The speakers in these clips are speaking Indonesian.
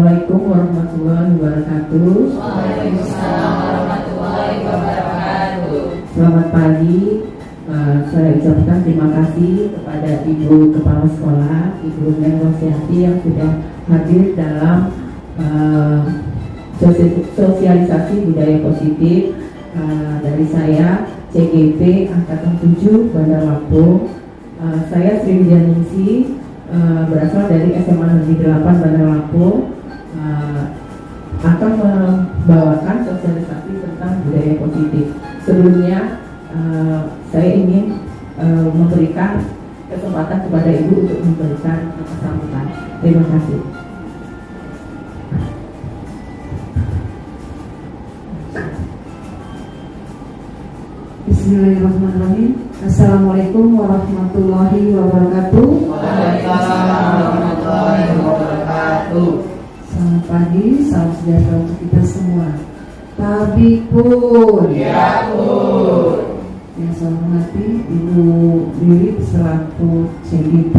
Assalamualaikum warahmatullahi wabarakatuh. Waalaikumsalam warahmatullahi wabarakatuh. Selamat pagi. Saya ucapkan terima kasih kepada Ibu Kepala Sekolah, Ibu Negosiasi yang sudah hadir dalam sosialisasi budaya positif dari saya CGP Angkatan 7 Bandar Lampung. Saya Sri Widianingsi, berasal dari SMA Negeri 8 Bandar Lampung, akan membawakan sosialisasi tentang budaya positif. Sebelumnya saya ingin memberikan kesempatan kepada Ibu untuk memberikan sambutan. Terima kasih. Bismillahirrahmanirrahim. Assalamualaikum warahmatullahi wabarakatuh. Waalaikumsalam warahmatullahi wabarakatuh. Selamat pagi, salam sejahtera untuk kita semua. Tabipun. Ya pun. Yang saya hormati Ibu Wiwi selaku CGP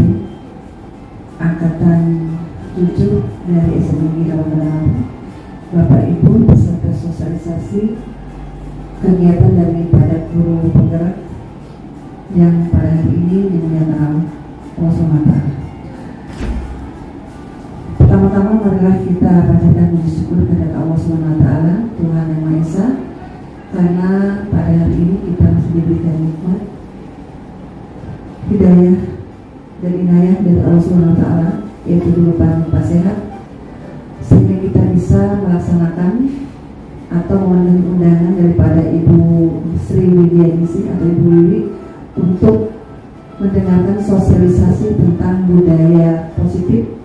Angkatan 7 dari SMA Bandar, Bapak Ibu peserta sosialisasi kegiatan daripada guru penggerak yang pada hari ini dimuliakan Allah SWT. Pertama-tama marilah kita panjatkan puji syukur kepada Allah SWT, Tuhan Yang Maha Esa, karena pada hari ini kita masih diberikan nikmat hidayah dan inayah dari Allah SWT, yaitu berupa sehat, sehingga kita bisa melaksanakan atau memenuhi undangan daripada Ibu Sri Widianingsi atau Ibu Wiwi untuk mendengarkan sosialisasi tentang budaya positif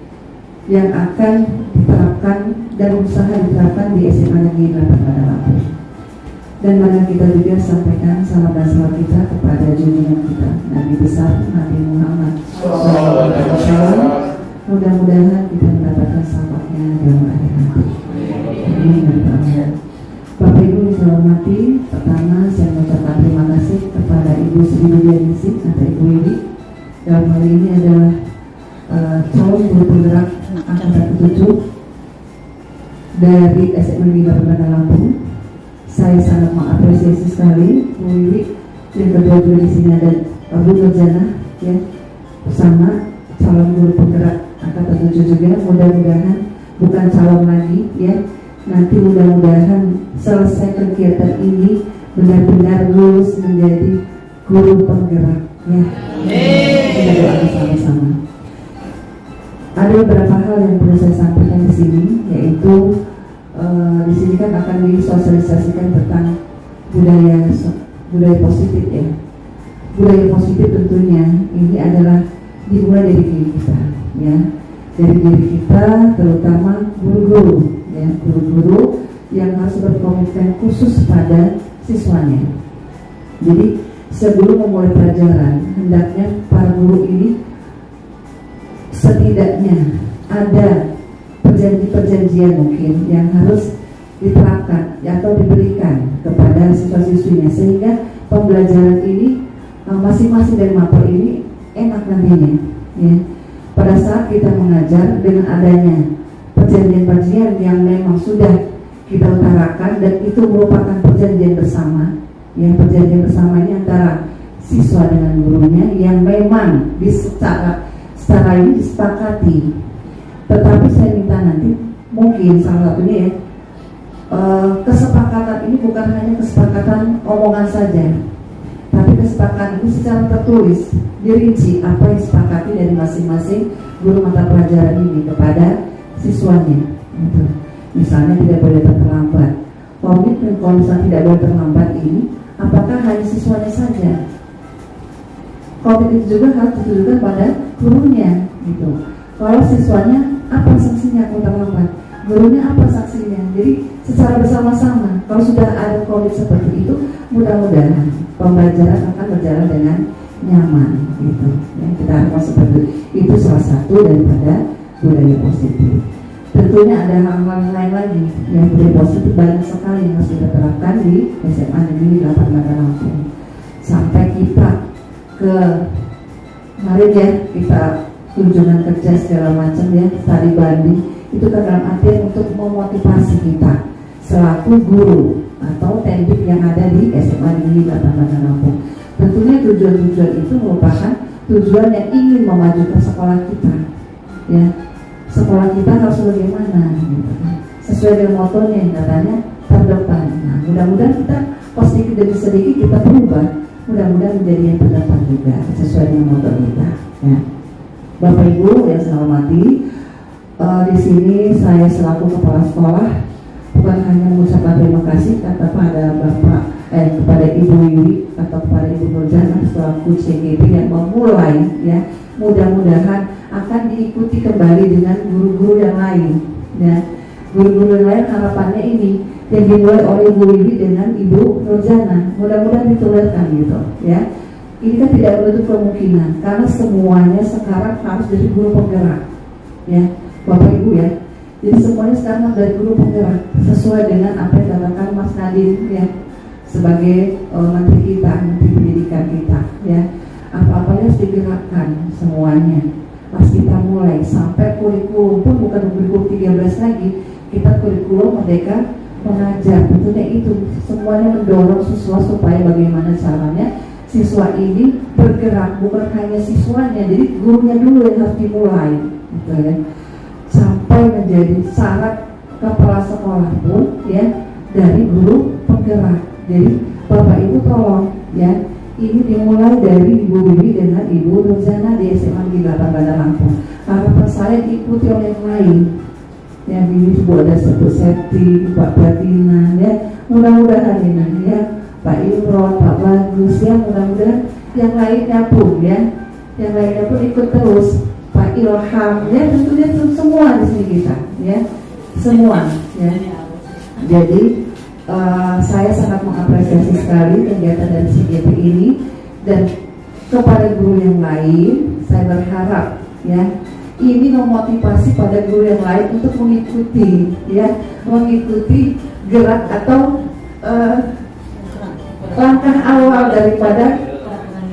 yang akan diterapkan dan usaha diterapkan di SMA Negeri 8 Bandar Lampung. Dan mari kita juga sampaikan salam dan salawat kita kepada junjungan kita Nabi besar Nabi Muhammad SAW. Mudah-mudahan kita mendapatkan syafaatnya dalam akhir nanti. Amin. Bapak Ibu yang saya hormati, pertama saya mengucapkan terima kasih kepada Ibu Sri Widianingsi atau Ibu Wiwi. Dalam hal ini adalah calon guru penggerak Angkatan 7 dari SMA Negeri 8 Bandar Lampung. Saya sangat mengapresiasi sekali Bu Wiwi. Yang kedua juga di sini ada Bu Nurjana, ya, bersama calon guru penggerak Angkatan 7 juga. Mudah-mudahan bukan calon lagi, ya. Nanti mudah-mudahan selesai kegiatan ini benar-benar lulus menjadi guru penggerak, ya. Kita doa bersama-sama. Ada beberapa hal yang perlu saya sampaikan di sini, yaitu di sini kan akan disosialisasikan tentang budaya positif, ya. Budaya positif tentunya ini adalah dimulai dari diri kita, ya. Dari diri kita, terutama guru-guru, ya, guru-guru yang harus berkomitmen khusus pada siswanya. Jadi sebelum memulai pelajaran, hendaknya para guru ini setidaknya ada perjanjian mungkin yang harus diterapkan atau diberikan kepada siswa-siswinya, sehingga pembelajaran ini masing-masing dari mapel ini enak nantinya, ya. Pada saat kita mengajar dengan adanya perjanjian-perjanjian yang memang sudah kita utarakan dan itu merupakan perjanjian bersama, yang perjanjian bersama ini antara siswa dengan gurunya yang memang secara ini disepakati. Tetapi saya minta nanti mungkin salah satunya, ya, kesepakatan ini bukan hanya kesepakatan omongan saja, tapi kesepakatan ini secara tertulis, dirinci apa yang disepakati dari masing-masing guru mata pelajaran ini kepada siswanya. Gitu. Misalnya tidak boleh terlambat. Komitmen kalau misalnya tidak boleh terlambat ini, apakah hanya siswanya saja? Komitmen itu juga harus ditujukan pada gurunya, gitu. Kalau siswanya, apa sanksinya kalau terlambat? Gurunya apa sanksinya? Jadi secara bersama-sama, kalau sudah ada komitmen seperti itu, mudah-mudahan pembelajaran akan berjalan dengan nyaman, gitu. Ya, kita harapkan seperti itu salah satu daripada budaya positif. Tentunya ada hal-hal lain lagi yang budaya positif banyak sekali yang harus kita terapkan di SMA Negeri 8 Bandar Lampung. Sampai kita ke kemarin, ya, kita kunjungan kerja segala macam, ya, tadi banding Itu kan dalam artian untuk memotivasi kita selaku guru atau tendik yang ada di SMA Negeri 8 Bandar Lampung. Tentunya tujuan-tujuan itu merupakan tujuan yang ingin memajukan sekolah kita, ya. Sekolah kita harus bagaimana, gitu kan. Sesuai dengan motonya yang katanya terdepan. Nah, mudah-mudahan kita sedikit demi sedikit kita berubah, mudah-mudahan menjadi yang terdepan juga sesuai dengan moto kita, ya. Bapak Ibu yang saya hormati, di sini saya selaku kepala sekolah bukan hanya mengucapkan terima kasih kepada kepada Ibu Wiwi atau kepada Ibu Nurjana selaku CGP yang memulai, ya, mudah-mudahan akan diikuti kembali dengan guru-guru yang lain, ya. Guru-guru yang lain harapannya ini yang dimulai oleh Ibu Wiwi dengan Ibu Nurjana, mudah-mudahan ditularkan gitu, ya. Ini kan tidak menutup kemungkinan karena semuanya sekarang harus dari guru penggerak, ya, Bapak Ibu, ya. Jadi semuanya sekarang dari guru penggerak sesuai dengan apa yang dikatakan Mas Nadiem, ya, sebagai menteri kita, menteri pendidikan kita, ya. Apa-apanya harus digerakkan semuanya. Pas kita mulai sampai kurikulum pun bukan kurikulum 13 lagi, kita kurikulum Merdeka Mengajar. Tentunya itu semuanya mendorong siswa supaya bagaimana caranya siswa ini bergerak, bukan hanya siswanya, jadi gurunya dulu yang harus dimulai, gitu, ya. Sampai menjadi syarat kepala sekolah pun, ya, dari guru penggerak. Jadi Bapak Ibu tolong, ya, ini dimulai dari Ibu Wiwi dengan Ibu Nurjana di SMA Negeri 8 Bandar Lampung. Harapan saya diikuti oleh yang lain, ya. Ini sebuah ada sebut Septi, Pak Batina, ya. Mudah-mudahan ini, ya, Pak Imron, Pak Bagus, ya, mudah-mudahan yang lainnya pun, ya, yang lainnya pun ikut terus. Pak Ilham, ya, tentunya semua di sini kita, ya, semua, ya. Jadi saya sangat mengapresiasi sekali kegiatan dari CGP ini, dan kepada guru yang lain saya berharap, ya, ini memotivasi pada guru yang lain untuk mengikuti, ya, mengikuti gerak atau langkah awal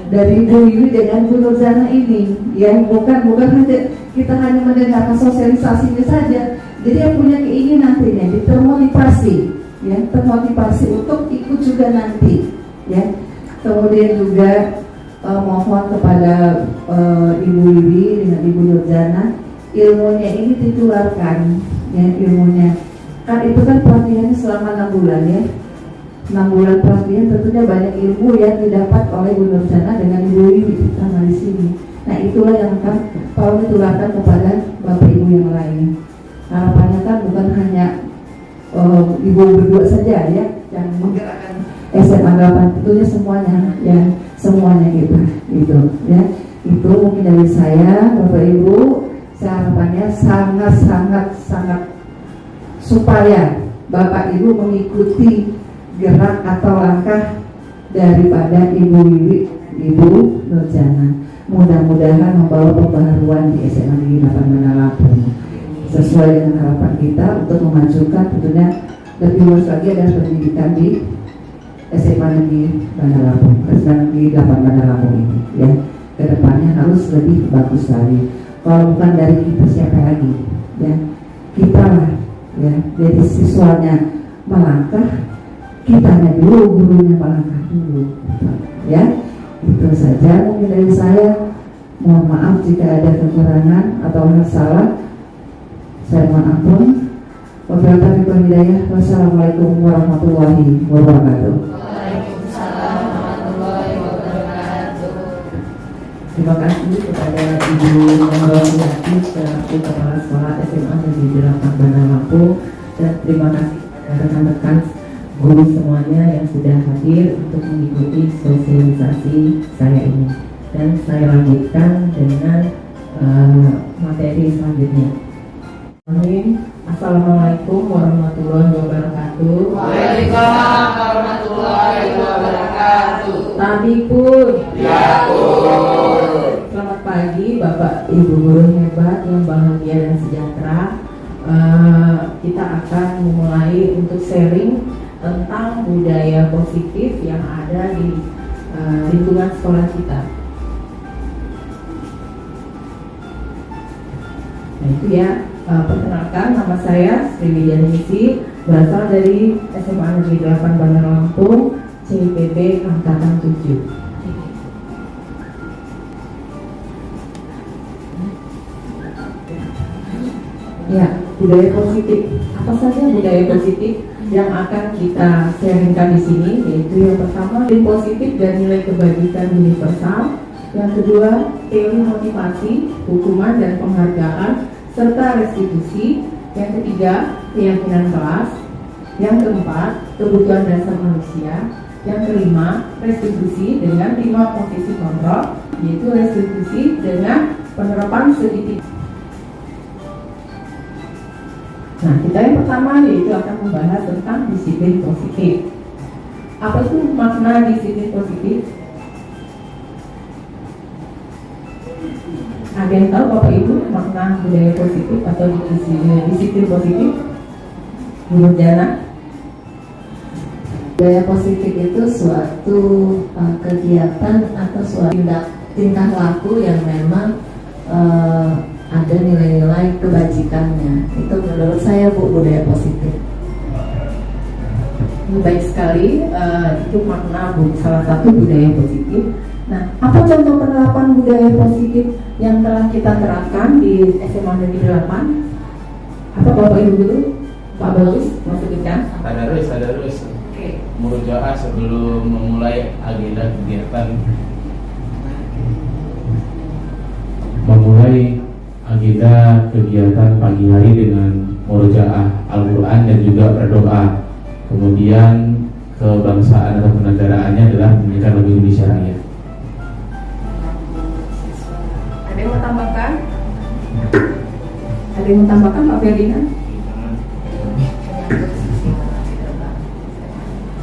dari Bu Wiwi dengan Bu Nurjana ini, ya, bukan hanya kita hanya mendengarkan sosialisasinya saja. Jadi yang punya keinginan nantinya termotivasi, ya, termotivasi untuk ikut juga nanti, ya. Kemudian juga mohon kepada Ibu Wiwi dengan Ibu Nurjana, ilmunya ini ditularkan, ya, ilmunya. Kan itu kan pelatihannya selama 6 bulan, ya. 6 bulan pelatihan tentunya banyak ilmu yang didapat oleh Bu Nurjana dengan Ibu Wiwi sama di sini. Nah, itulah yang akan tolong ditularkan kepada Bapak Ibu yang lain. Harapannya kan bukan hanya Ibu berdua saja, ya, yang menggerakkan SMA 8, tentunya semuanya, ya, semuanya kita, gitu, ya. Itu mungkin dari saya, Bapak Ibu. Saya harapannya sangat supaya Bapak Ibu mengikuti gerak atau langkah daripada Ibu Wiwi, Ibu Nurjana. Mudah-mudahan membawa pembaharuan di SMA Negeri 8 Bandar Lampung sesuai dengan harapan kita untuk memajukan tentunya lebih luas lagi adalah pendidikan di SMA Negeri Bandar Lampung, SMA Negeri 8 Bandar Lampung ini, ya. Kedepannya harus lebih bagus lagi. Kalau bukan dari kita, siapa lagi, ya? Kita lah, ya. Jadi siswanya melangkah, kitanya dulu, gurunya melangkah dulu, ya. Itu saja mungkin dari saya. Mohon maaf jika ada kekurangan atau hal salah, saya mohon ampun. Wabillahi hidayah. Wassalamualaikum warahmatullahi wabarakatuh. Waalaikumsalam warahmatullahi wabarakatuh. Terima kasih kepada Ibu Nurjana selaku Kepala Sekolah SMA Negeri 8 Bandar Lampung, dan terima kasih kepada rekan-rekan guru semuanya yang sudah hadir untuk mengikuti sosialisasi saya ini. Dan saya lanjutkan dengan materi selanjutnya. Assalamualaikum warahmatullahi wabarakatuh. Waalaikumsalam warahmatullahi wabarakatuh. Tadi pun. Ya pun. Selamat pagi Bapak Ibu guru hebat yang bahagia dan sejahtera. Kita akan memulai untuk sharing tentang budaya positif yang ada di lingkungan sekolah kita. Nah itu ya, Perkenalkan, nama saya Sri Widianisi, berasal dari SMA Negeri 8 Bandar Lampung, CIPB Angkatan 7. Ya, budaya positif. Apa saja budaya positif yang akan kita sharingkan di sini? Yaitu yang pertama, nilai positif dan nilai kebajikan universal. Yang kedua, teori motivasi, hukuman dan penghargaan, serta restitusi. Yang ketiga, keyakinan kelas. Yang keempat, kebutuhan dasar manusia. Yang kelima, restitusi dengan 5 posisi kontrol, yaitu restitusi dengan penerapan segitiga. Nah, kita yang pertama yaitu akan membahas tentang disiplin positif. Apa itu makna disiplin positif? Ada yang tahu Bapak Ibu makna budaya positif atau disiplin positif? Menurut Jana? Budaya positif itu suatu kegiatan atau suatu tingkah laku yang memang ada nilai-nilai kebajikannya. Itu menurut saya Bu, budaya positif. Baik sekali, itu makna salah satu budaya positif. Nah, apa contoh penerapan budaya positif yang telah kita terapkan di SMA Negeri 8? Apa Bapak Ibu dulu? Pak Bagus, mau sebutkan? Tadarus. Oke. Murojaah sebelum memulai agenda kegiatan. Memulai agenda kegiatan pagi hari dengan murojaah Al-Quran dan juga berdoa. Kemudian kebangsaan atau kenegaraannya adalah menjadikan lebih Indonesia Raya. Ada yang mau tambahkan? Ada yang mau tambahkan Pak Ferdinand?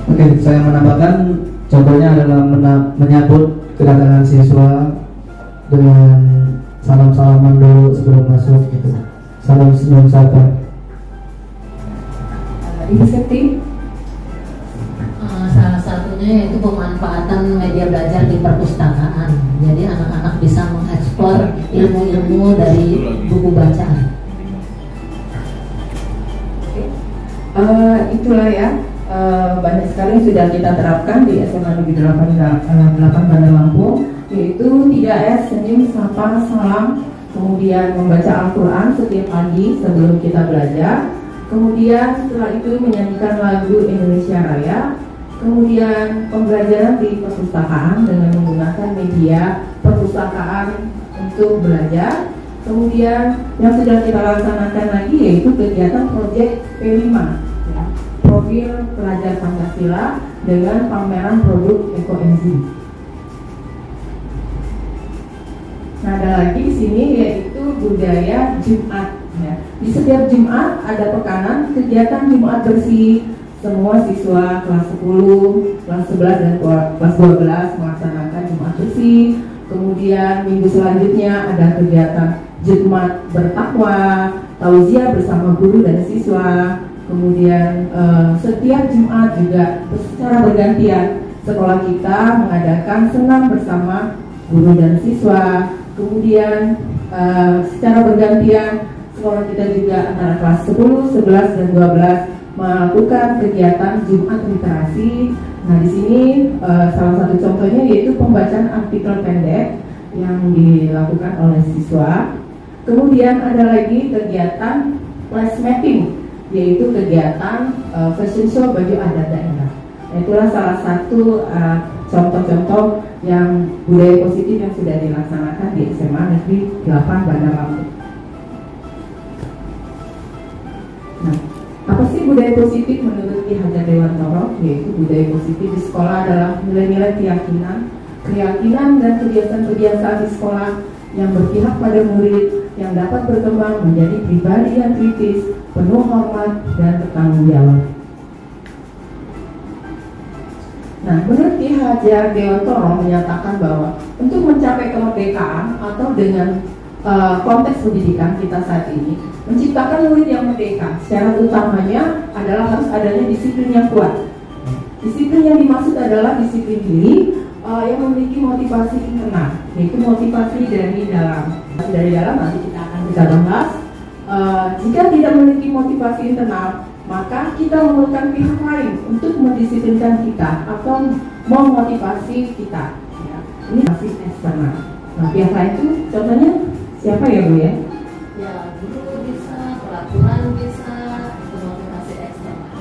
Oke, saya menambahkan contohnya adalah menyambut kedatangan siswa dengan salam-salaman dulu sebelum masuk gitu. Salam senyum sapa. Ibu Septi? Salah satunya yaitu pemanfaatan media belajar di perpustakaan. Jadi anak-anak bisa mengeksplor ilmu-ilmu dari buku bacaan. Itulah ya, banyak sekali yang sudah kita terapkan di SMA Negeri 8 Bandar Lampung, yaitu 3S, senyum, sapa, salam, kemudian membaca Al-Quran setiap pagi sebelum kita belajar, kemudian setelah itu menyanyikan lagu Indonesia Raya, kemudian pembelajaran di perpustakaan dengan menggunakan media perpustakaan untuk belajar. Kemudian yang sudah kita laksanakan lagi yaitu kegiatan proyek P5, ya, profil pelajar Pancasila dengan pameran produk ekoenzim. Nah, ada lagi di sini yaitu budaya Jumat. Ya. Di setiap Jumat ada pekanan kegiatan Jumat bersih. Semua siswa kelas 10, kelas 11 dan kelas 12 melaksanakan Jumat bersih. Kemudian minggu selanjutnya ada kegiatan Jumat bertakwa, tausiah bersama guru dan siswa. Kemudian setiap Jumat juga secara bergantian sekolah kita mengadakan senam bersama guru dan siswa. Kemudian secara bergantian sekolah kita juga antara kelas 10, 11 dan 12 melakukan kegiatan Jumat literasi. Nah, di sini salah satu contohnya yaitu pembacaan artikel pendek yang dilakukan oleh siswa. Kemudian ada lagi kegiatan flash mapping, yaitu kegiatan fashion show baju adat daerah. Itulah salah satu contoh-contoh yang budaya positif yang sudah dilaksanakan di SMA Negeri 8 Bandar Lampung. Nah, apa sih budaya positif menurut Ki Hajar Dewantoro? Yaitu budaya positif di sekolah adalah nilai-nilai keyakinan dan kebiasaan-kebiasaan di sekolah yang berpihak pada murid, yang dapat berkembang menjadi pribadi yang kritis, penuh hormat dan bertanggung jawab. Nah, menurut Ki Hajar Dewantoro menyatakan bahwa untuk mencapai kemerdekaan atau dengan konteks pendidikan kita saat ini, menciptakan murid yang merdeka, syarat utamanya adalah harus adanya disiplin yang kuat. Disiplin yang dimaksud adalah disiplin diri yang memiliki motivasi internal, yaitu motivasi dari dalam. Dari dalam nanti kita akan bisa bahas. Jika tidak memiliki motivasi internal, maka kita memerlukan pihak lain untuk mendisiplinkan kita atau memotivasi kita. Ya, ini motivasi eksternal. Nah, pihak lain itu contohnya siapa ya Bu ya? Ya, guru bisa, peraturan bisa, itu motivasi eksternal.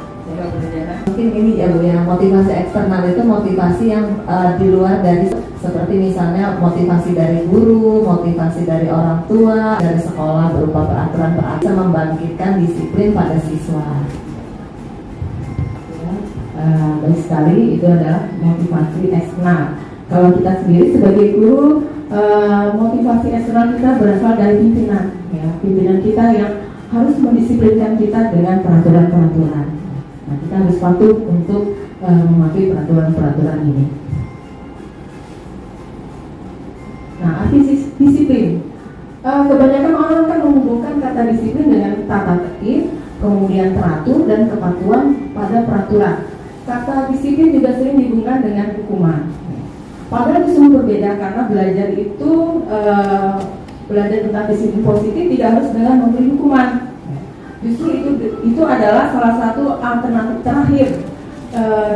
Mungkin ini ya Bu ya, motivasi eksternal itu motivasi yang di luar dari, seperti misalnya motivasi dari guru, motivasi dari orang tua, dari sekolah berupa peraturan-peraturan bisa membangkitkan disiplin pada siswa. Baik sekali, itu adalah motivasi eksternal. Kalau kita sendiri sebagai guru, motivasi eksternal kita berasal dari pimpinan, ya, pimpinan kita yang harus mendisiplinkan kita dengan peraturan-peraturan. Nah, kita harus patuh untuk mematuhi peraturan-peraturan ini. Nah, arti disiplin. Kebanyakan orang kan menghubungkan kata disiplin dengan tata tertib, kemudian teratur dan kepatuhan pada peraturan. Kata disiplin juga sering dihubungkan dengan hukuman. Padahal itu semua berbeda, karena belajar itu belajar tentang disiplin positif tidak harus dengan memberi hukuman. Justru itu adalah salah satu alternatif terakhir,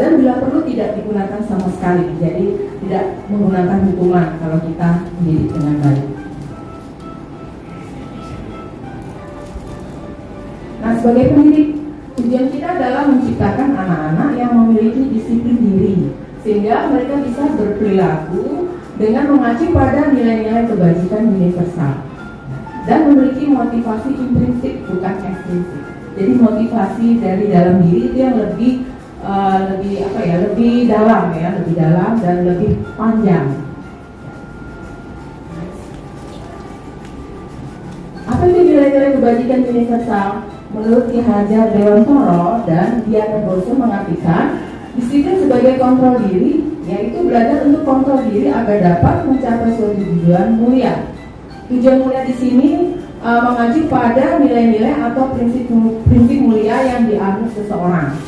dan bila perlu tidak digunakan sama sekali. Jadi tidak menggunakan hukuman kalau kita mendidik dengan baik. Nah, sebagai pendidik, tujuan kita adalah menciptakan anak-anak yang memiliki disiplin diri, sehingga mereka bisa berperilaku dengan mengacu pada nilai-nilai kebajikan universal dan memiliki motivasi intrinsik bukan ekstrinsik. Jadi motivasi dari dalam diri itu yang lebih dalam dan lebih panjang. Apa itu nilai-nilai kebajikan universal? Menurut Ki Hajar Dewantoro dan Diana Boso mengartikan disiplin sebagai kontrol diri, yaitu belajar untuk kontrol diri agar dapat mencapai suatu tujuan mulia. Tujuan mulia di sini mengacu pada nilai-nilai atau prinsip mulia yang dianut seseorang.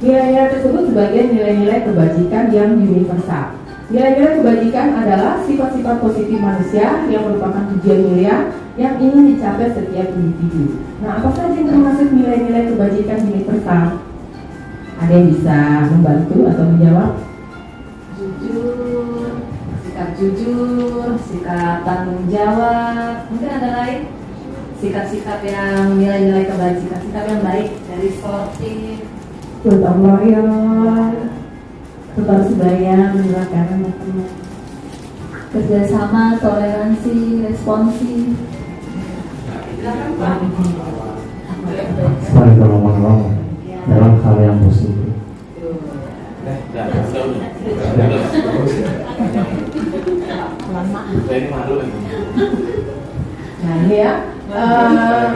Nilai-nilai tersebut sebagai nilai-nilai kebajikan yang universal. Nilai-nilai kebajikan adalah sifat-sifat positif manusia yang merupakan tujuan mulia yang ingin dicapai setiap individu. Nah, apa saja yang termasuk nilai-nilai kebajikan universal? Ada yang bisa membantu atau menjawab? Jujur, sikap tanggung jawab, mungkin ada lain? Sikap-sikap yang nilai-nilai kebajikan, sikap yang baik dari sportif, Gotong royong, tetap sebaya, menyebarkan teman, kerjasama, toleransi, responsif. Saling tolong-menolong dalam hal yang positif. Nah, ini ya,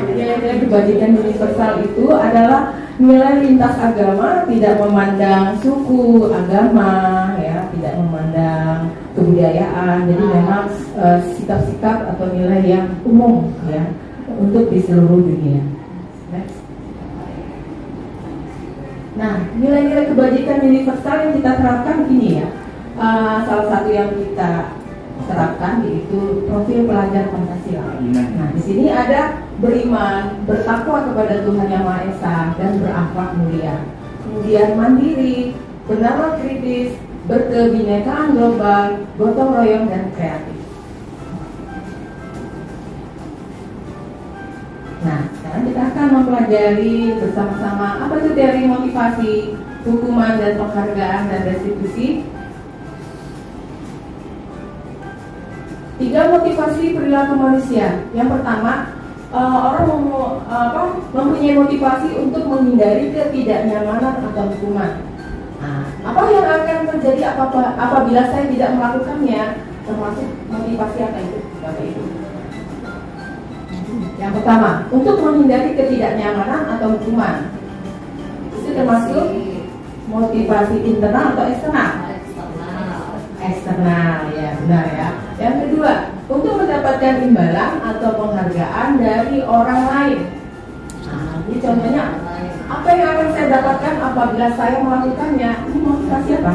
nilai-nilai kebajikan universal itu adalah nilai lintas agama, tidak memandang suku, agama, ya, tidak memandang kebudayaan. Jadi memang sikap-sikap atau nilai yang umum, ya, untuk di seluruh dunia. Nah, nilai-nilai kebajikan universal yang kita terapkan ini ya, salah satu yang kita terapkan yaitu profil pelajar Pancasila. Nah, di sini ada beriman, bertakwa kepada Tuhan Yang Maha Esa, dan berakhlak mulia. Kemudian mandiri, bernama kritis, berkebinekaan global, gotong royong, dan kreatif. Nah, sekarang kita akan mempelajari bersama-sama apa itu teori motivasi, hukuman dan penghargaan dan restitusi. 3 motivasi perilaku manusia. Yang pertama, orang mempunyai motivasi untuk menghindari ketidaknyamanan atau hukuman. Nah, apa yang akan terjadi apabila saya tidak melakukannya? Termasuk motivasi apa itu, Bapak Ibu? Yang pertama, untuk menghindari ketidaknyamanan atau hukuman. Itu termasuk motivasi internal atau eksternal? Eksternal, ya, benar ya. Yang kedua, untuk mendapatkan imbalan atau penghargaan dari orang lain. Nah, ini contohnya, apa yang akan saya dapatkan apabila saya melakukannya? Ini motivasi apa?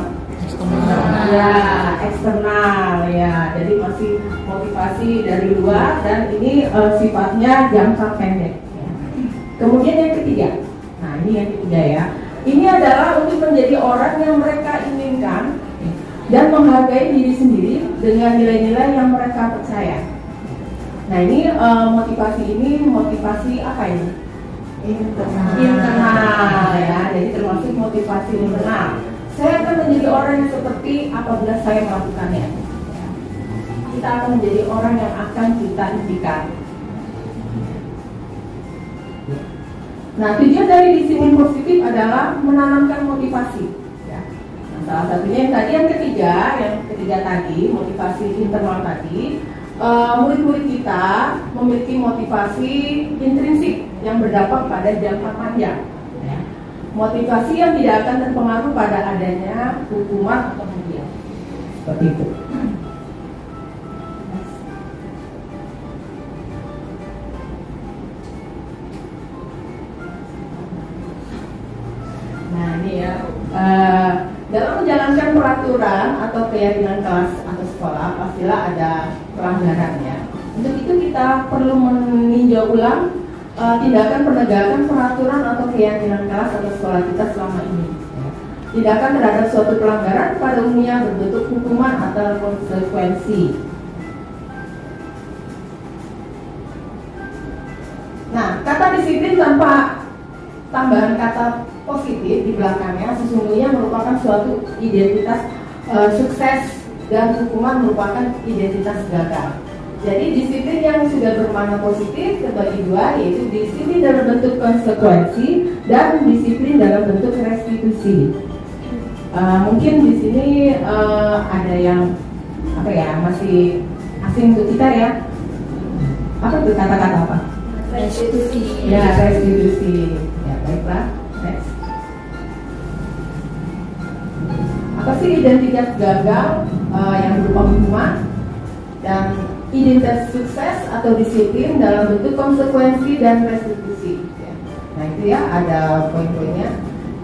Ya, eksternal ya. Jadi masih motivasi dari luar dan ini sifatnya jangka pendek. Ya. Kemudian yang ketiga, nah ini yang ketiga ya. Ini adalah untuk menjadi orang yang mereka inginkan dan menghargai diri sendiri dengan nilai-nilai yang mereka percaya. Nah ini motivasi apa ini? Internal ya. Jadi termasuk motivasi internal. Saya akan menjadi orang yang seperti apabila saya melakukannya. Kita akan menjadi orang yang akan kita impikan. Nah, tujuan dari disiplin positif adalah menanamkan motivasi. Ya. Nah, salah satunya yang ketiga tadi, motivasi internal tadi, murid-murid kita memiliki motivasi intrinsik yang berdampak pada jangka panjang. Ya. Motivasi yang tidak akan terpengaruh pada adanya hukuman atau hadiah. Seperti itu. Nah ini ya, dalam menjalankan peraturan atau keyakinan kelas atau sekolah pastilah ada pelanggarannya. Untuk itu kita perlu meninjau ulang tindakan penegakan peraturan atau keyakinan kelas atau sekolah kita selama ini. Tindakan terhadap suatu pelanggaran pada umumnya berbentuk hukuman atau konsekuensi. Nah, kata disiplin tanpa tambahan kata positif di belakangnya sesungguhnya merupakan suatu identitas sukses dan hukuman merupakan identitas gagal. Jadi disiplin yang sudah bermakna positif terbagi dua, yaitu disiplin dalam bentuk konsekuensi dan disiplin dalam bentuk restitusi. Mungkin di sini ada yang masih asing untuk kita ya. Apa itu kata-kata apa? Restitusi. Ya, restitusi. Ya, baiklah. Next. Apa sih identitas gagal yang berupa hukuman dan identitas sukses atau disiplin dalam bentuk konsekuensi dan restitusi? Ya. Nah itu ya ada poin-poinnya.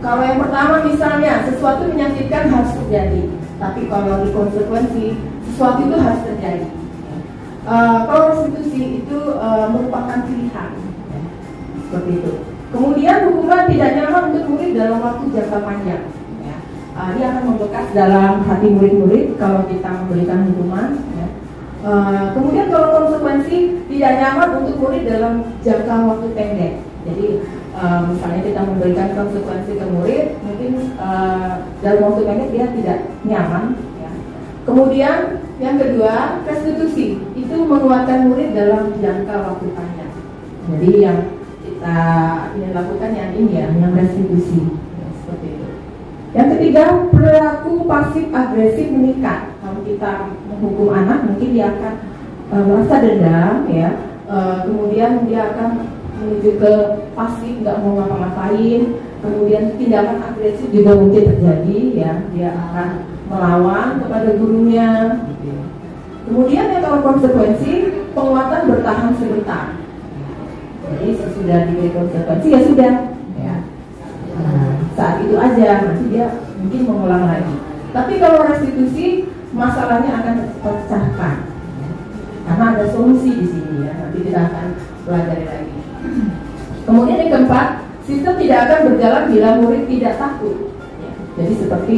Kalau yang pertama misalnya sesuatu menyakitkan harus terjadi, tapi kalau di konsekuensi sesuatu itu harus terjadi. Kalau restitusi itu merupakan pilihan, ya. Seperti itu. Kemudian hukuman tidak nyaman untuk murid dalam waktu jangka panjang. Ya. Dia akan membekas dalam hati murid-murid kalau kita memberikan hukuman. Ya. Kemudian kalau konsekuensi tidak nyaman untuk murid dalam jangka waktu pendek. Jadi misalnya kita memberikan konsekuensi ke murid, mungkin dalam waktu pendek dia tidak nyaman. Ya. Kemudian yang kedua, restitusi itu menguatkan murid dalam jangka waktu panjang. Jadi yang kita ingin lakukan yang ini ya, yang restitusi. Ya, seperti itu. Yang ketiga, perilaku pasif agresif meningkat. Kalau kita menghukum anak, mungkin dia akan merasa dendam, ya. Kemudian dia akan menuju ke pasif, nggak mau ngapa-ngapain. Kemudian tindakan agresif juga mungkin terjadi, ya. Dia akan melawan kepada gurunya. Kemudian yang kalau konsekuensi, penguatan bertahan sebentar. Jadi sesudah diberi konsekuensi ya sudah, ya. Saat itu aja, nanti dia mungkin mengulang lagi. Tapi kalau restitusi, masalahnya akan terpecahkan, karena ada solusi di sini ya. Nanti kita akan pelajari lagi. Kemudian yang keempat, sistem tidak akan berjalan bila murid tidak takut. Ya. Jadi seperti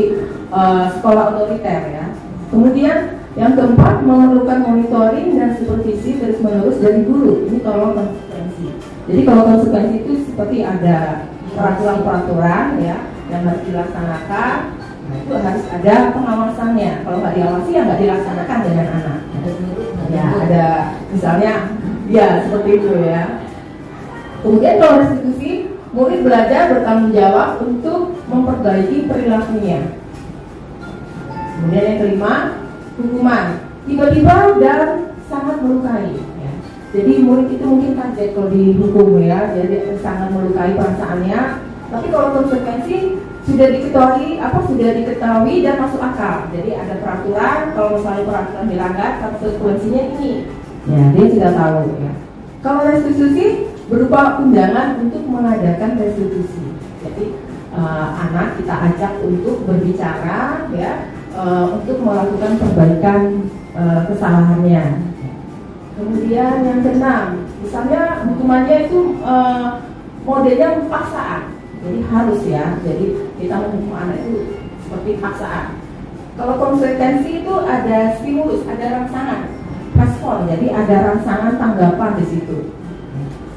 sekolah otoriter ya. Kemudian yang keempat, memerlukan monitoring dan supervisi terus-menerus dari guru. Ini kalau konsekuensi. Jadi kalau konsekuensi itu seperti ada peraturan-peraturan ya yang harus dilaksanakan. Nah, itu harus ada pengawasannya. Kalau nggak diawasi ya nggak dilaksanakan dengan anak. Ya ada misalnya ya seperti itu ya. Kemudian kalau restitusi, murid belajar bertanggung jawab untuk memperbaiki perilakunya. Kemudian yang kelima, hukuman tiba-tiba dan sangat melukai. Ya. Jadi murid itu mungkin kaget kalau dihukum ya, jadi sangat melukai perasaannya. Tapi kalau konsekuensi sudah diketahui dan masuk akal. Jadi ada peraturan, kalau misalnya peraturan dilanggar, konsekuensinya ini. Ya, dia sudah tahu ya. Kalau restitusi berupa undangan untuk mengadakan restitusi. Jadi anak kita ajak untuk berbicara ya. untuk melakukan perbaikan kesalahannya. Kemudian yang keenam, misalnya hukumannya itu modelnya paksaan, jadi harus ya. Jadi kita menghukum anak itu seperti paksaan. Kalau konsekuensi itu ada stimulus, ada rangsangan, respon. Jadi ada rangsangan tanggapan di situ.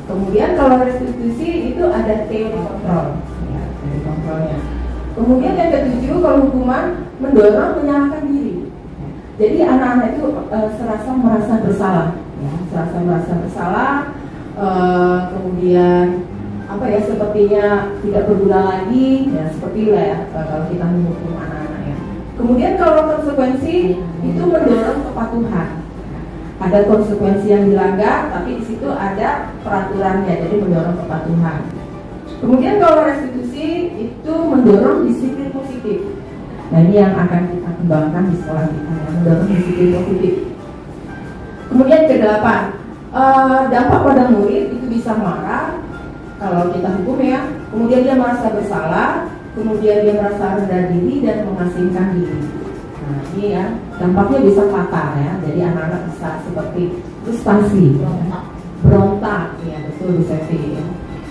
Kemudian kalau restitusi itu ada teori kontrol, ya, teori kontrolnya. Kemudian yang ketujuh, kalau hukuman mendorong menyalahkan diri. Jadi anak-anak itu serasa merasa bersalah, ya, serasa merasa bersalah. Kemudian apa ya, sepertinya tidak berguna lagi, ya seperti lah ya kalau kita menghukum anak-anak ya. Kemudian kalau konsekuensi itu mendorong kepatuhan. Ada konsekuensi yang dilanggar, tapi di situ ada peraturannya, jadi mendorong kepatuhan. Kemudian kalau restitusi itu mendorong disiplin positif. Nah ini yang akan kita kembangkan di sekolah kita, ya, mendorong disiplin positif. Kemudian ke-8, dampak pada murid itu bisa marah kalau kita hukum ya. Kemudian dia merasa bersalah, kemudian dia merasa rendah diri dan mengasingkan diri. Nah ini ya, dampaknya bisa fatal ya. Jadi anak-anak bisa seperti frustasi, berontak, ya betul bisa ya.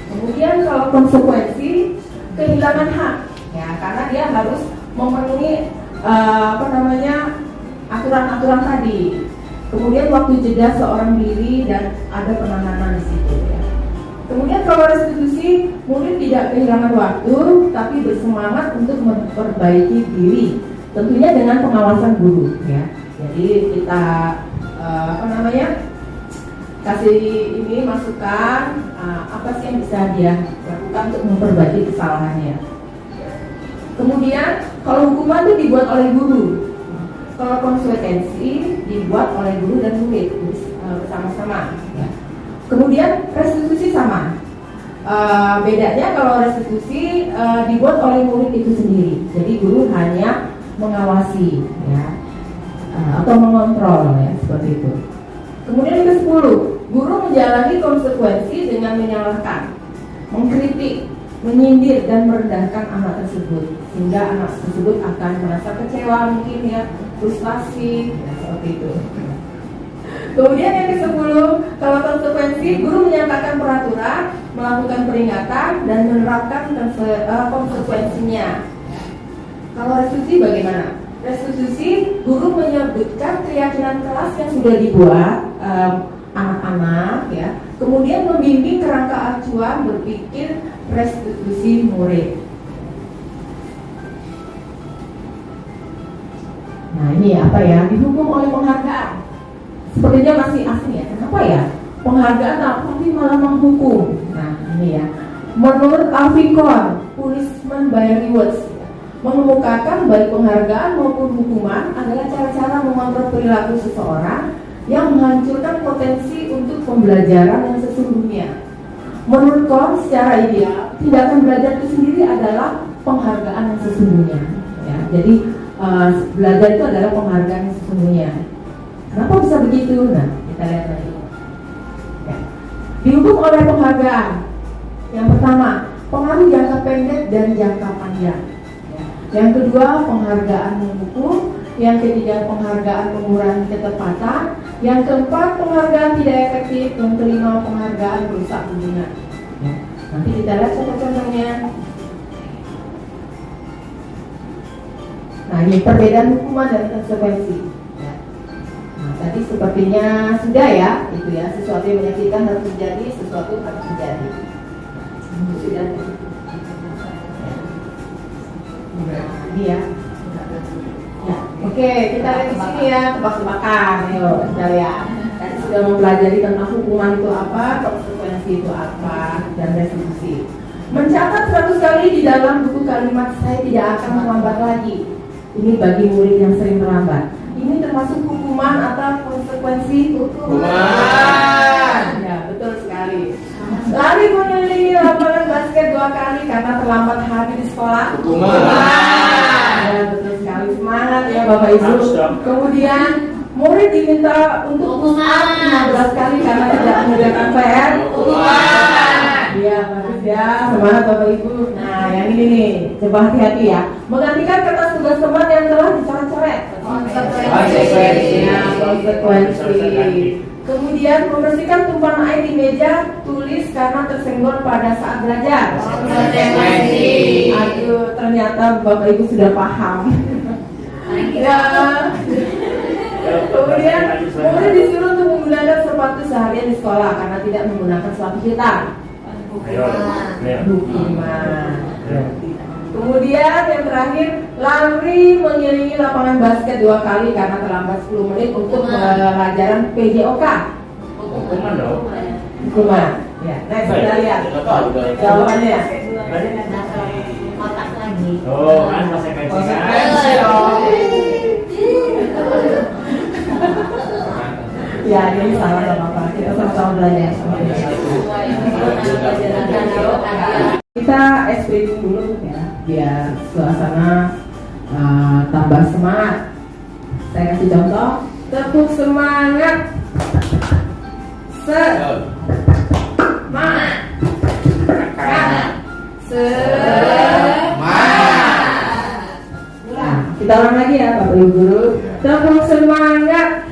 Kemudian kalau konsekuensi kehilangan hak, ya karena dia harus memenuhi aturan-aturan tadi. Kemudian waktu jeda seorang diri dan ada penahanan di situ. Ya. Kemudian kalau restitusi, murid tidak kehilangan waktu, tapi bersemangat untuk memperbaiki diri, tentunya dengan pengawasan guru. Ya. Jadi kita kasih ini masukan apa sih yang bisa dia lakukan untuk memperbaiki kesalahannya. Kemudian kalau hukuman itu dibuat oleh guru, kalau konsekuensi dibuat oleh guru dan murid bersama-sama. Ya. Kemudian restitusi sama. Bedanya kalau restitusi dibuat oleh murid itu sendiri, jadi guru hanya mengawasi, ya, atau mengontrol, ya seperti itu. Kemudian yang ke-10, guru menjalani konsekuensi dengan menyalahkan, mengkritik, menyindir dan merendahkan anak tersebut, sehingga anak tersebut akan merasa kecewa mungkin ya, frustasi, ya, seperti itu. Kemudian yang ke-10, kalau konsekuensi, guru menyatakan peraturan, melakukan peringatan dan menerapkan konsekuensinya. Kalau restitusi bagaimana? Restitusi, guru menyebutkan keyakinan kelas yang sudah dibuat anak-anak, ya. Kemudian membimbing kerangka acuan berpikir restitusi murid. Nah ini apa ya? Dihukum oleh penghargaan. Sepertinya masih asing ya. Kenapa ya? Penghargaan tapi malah menghukum. Nah ini ya. Menurut Alfikon, punishment by rewards, mengemukakan baik penghargaan maupun hukuman adalah cara-cara mengontrol perilaku seseorang yang menghancurkan potensi untuk pembelajaran yang sesungguhnya. Menurut Kon, secara ideal, tindakan belajar itu sendiri adalah penghargaan yang sesungguhnya. Ya, jadi belajar itu adalah penghargaan yang sesungguhnya. Kenapa bisa begitu? Nah, kita lihat lagi. Ya. Dihukum oleh penghargaan. Yang pertama, pengaruh jangka pendek dan jangka panjang. Yang kedua, penghargaan menghukum. Yang ketiga, penghargaan pengurangan ketepatan. Yang keempat, penghargaan tidak efektif. Yang kelima, penghargaan merusak hubungan. Ya. Nanti kita lihat contoh-contohnya. Nah, ini perbedaan hukuman dan konsekuensi. Ya. Nah, tadi sepertinya sudah ya, itu ya, sesuatu yang menyakitkan harus terjadi, sesuatu harus terjadi. Sudah. Ini ya. Ya, oke, kita lihat di sini ya, tebak-tebakan. Ayo, kita lihat. Tadi sudah mempelajari tentang hukuman itu apa, konsekuensi itu apa, dan restitusi. Mencatat 100 kali di dalam buku kalimat saya tidak akan melambat lagi. Ini bagi murid yang sering melambat. Ini termasuk hukuman atau konsekuensi hukuman. Ya, betul sekali. Lari mengelilingi lapangan basket 2 kali karena terlambat hari di sekolah. Hukuman. Ya, betul sekali. Semangat ya Bapak Ibu. Kemudian murid diminta untuk push up 15 kali karena tidak mengerjakan PR. Hukuman. Iya, bagus ya. Semangat Bapak Ibu. Nah, yang ini ini, coba hati-hati ya. Menggantikan kertas tugas teman yang telah dicoret-coret. Konsekuensi. Kemudian membersihkan tumpahan air di meja tulis karena tersenggol pada saat belajar. Konsekuensi. Aduh, ternyata Bapak Ibu sudah paham. Ya. Kemudian murid disuruh untuk menggunakan sepatu seharian di sekolah karena tidak menggunakan sepatu hitam. Hukuman. Kemudian yang terakhir, lari mengelilingi lapangan basket 2 kali karena terlambat 10 menit untuk pelajaran PJOK. Hukuman. Ya, next kita lihat jawabannya. Otak lagi. Oh, kan konsekuensinya. Ya, ini salah nggak apa-apa. Kita sama-sama belajar. Kita explaining dulu ya, biar suasana tambah semangat. Saya kasih contoh, tepuk semangat. Semangat. Nah, kita ulang lagi ya Bapak Ibu Guru. Tepuk semangat.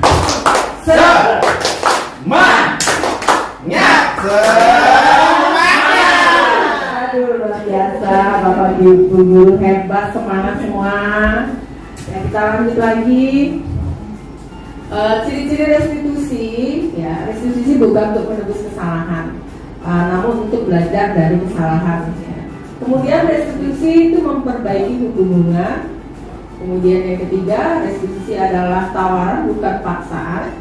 Aduh, luar biasa Bapak Ibu Guru, hebat, semangat semua. Ya, kita lanjut lagi. Ciri-ciri restitusi, ya, restitusi bukan untuk menebus kesalahan, namun untuk belajar dari kesalahan. Ya. Kemudian restitusi itu memperbaiki hubungan. Kemudian yang ketiga, restitusi adalah tawaran bukan paksaan.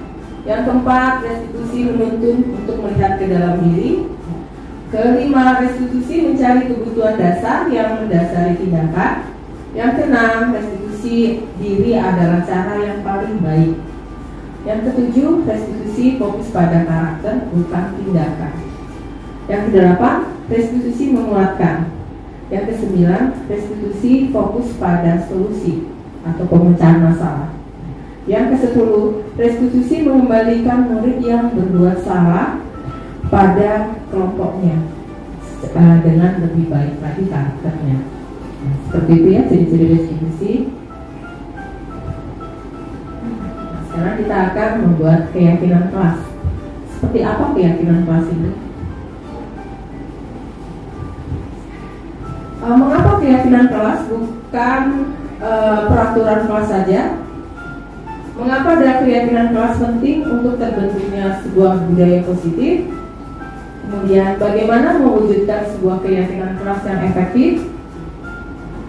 Yang keempat, restitusi menuntun untuk melihat ke dalam diri. Kelima, restitusi mencari kebutuhan dasar yang mendasari tindakan. Yang keenam, restitusi diri adalah cara yang paling baik. Yang ketujuh, restitusi fokus pada karakter bukan tindakan. Yang kedelapan, restitusi menguatkan. Yang kesembilan, restitusi fokus pada solusi atau pemecahan masalah. Yang kesepuluh, restitusi mengembalikan murid yang berbuat salah pada kelompoknya dengan lebih baik lagi karakternya. Seperti itu ya ciri-ciri restitusi. Sekarang kita akan membuat keyakinan kelas. Seperti apa keyakinan kelas itu? Mengapa keyakinan kelas bukan peraturan kelas saja? Mengapa ada keyakinan kelas penting untuk terbentuknya sebuah budaya positif? Kemudian bagaimana mewujudkan sebuah keyakinan kelas yang efektif?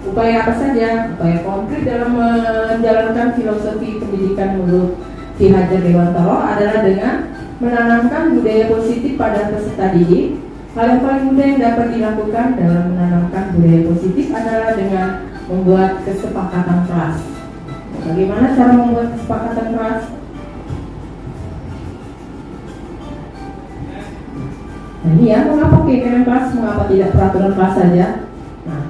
Upaya apa saja? Upaya konkret dalam menjalankan filosofi pendidikan menurut Ki Hajar Dewantara adalah dengan menanamkan budaya positif pada peserta didik. Hal yang paling mudah yang dapat dilakukan dalam menanamkan budaya positif adalah dengan membuat kesepakatan kelas. Bagaimana cara membuat kesepakatan kelas? Nah, ini ya, mengapa keyakinan kelas, mengapa tidak peraturan kelas saja? Nah,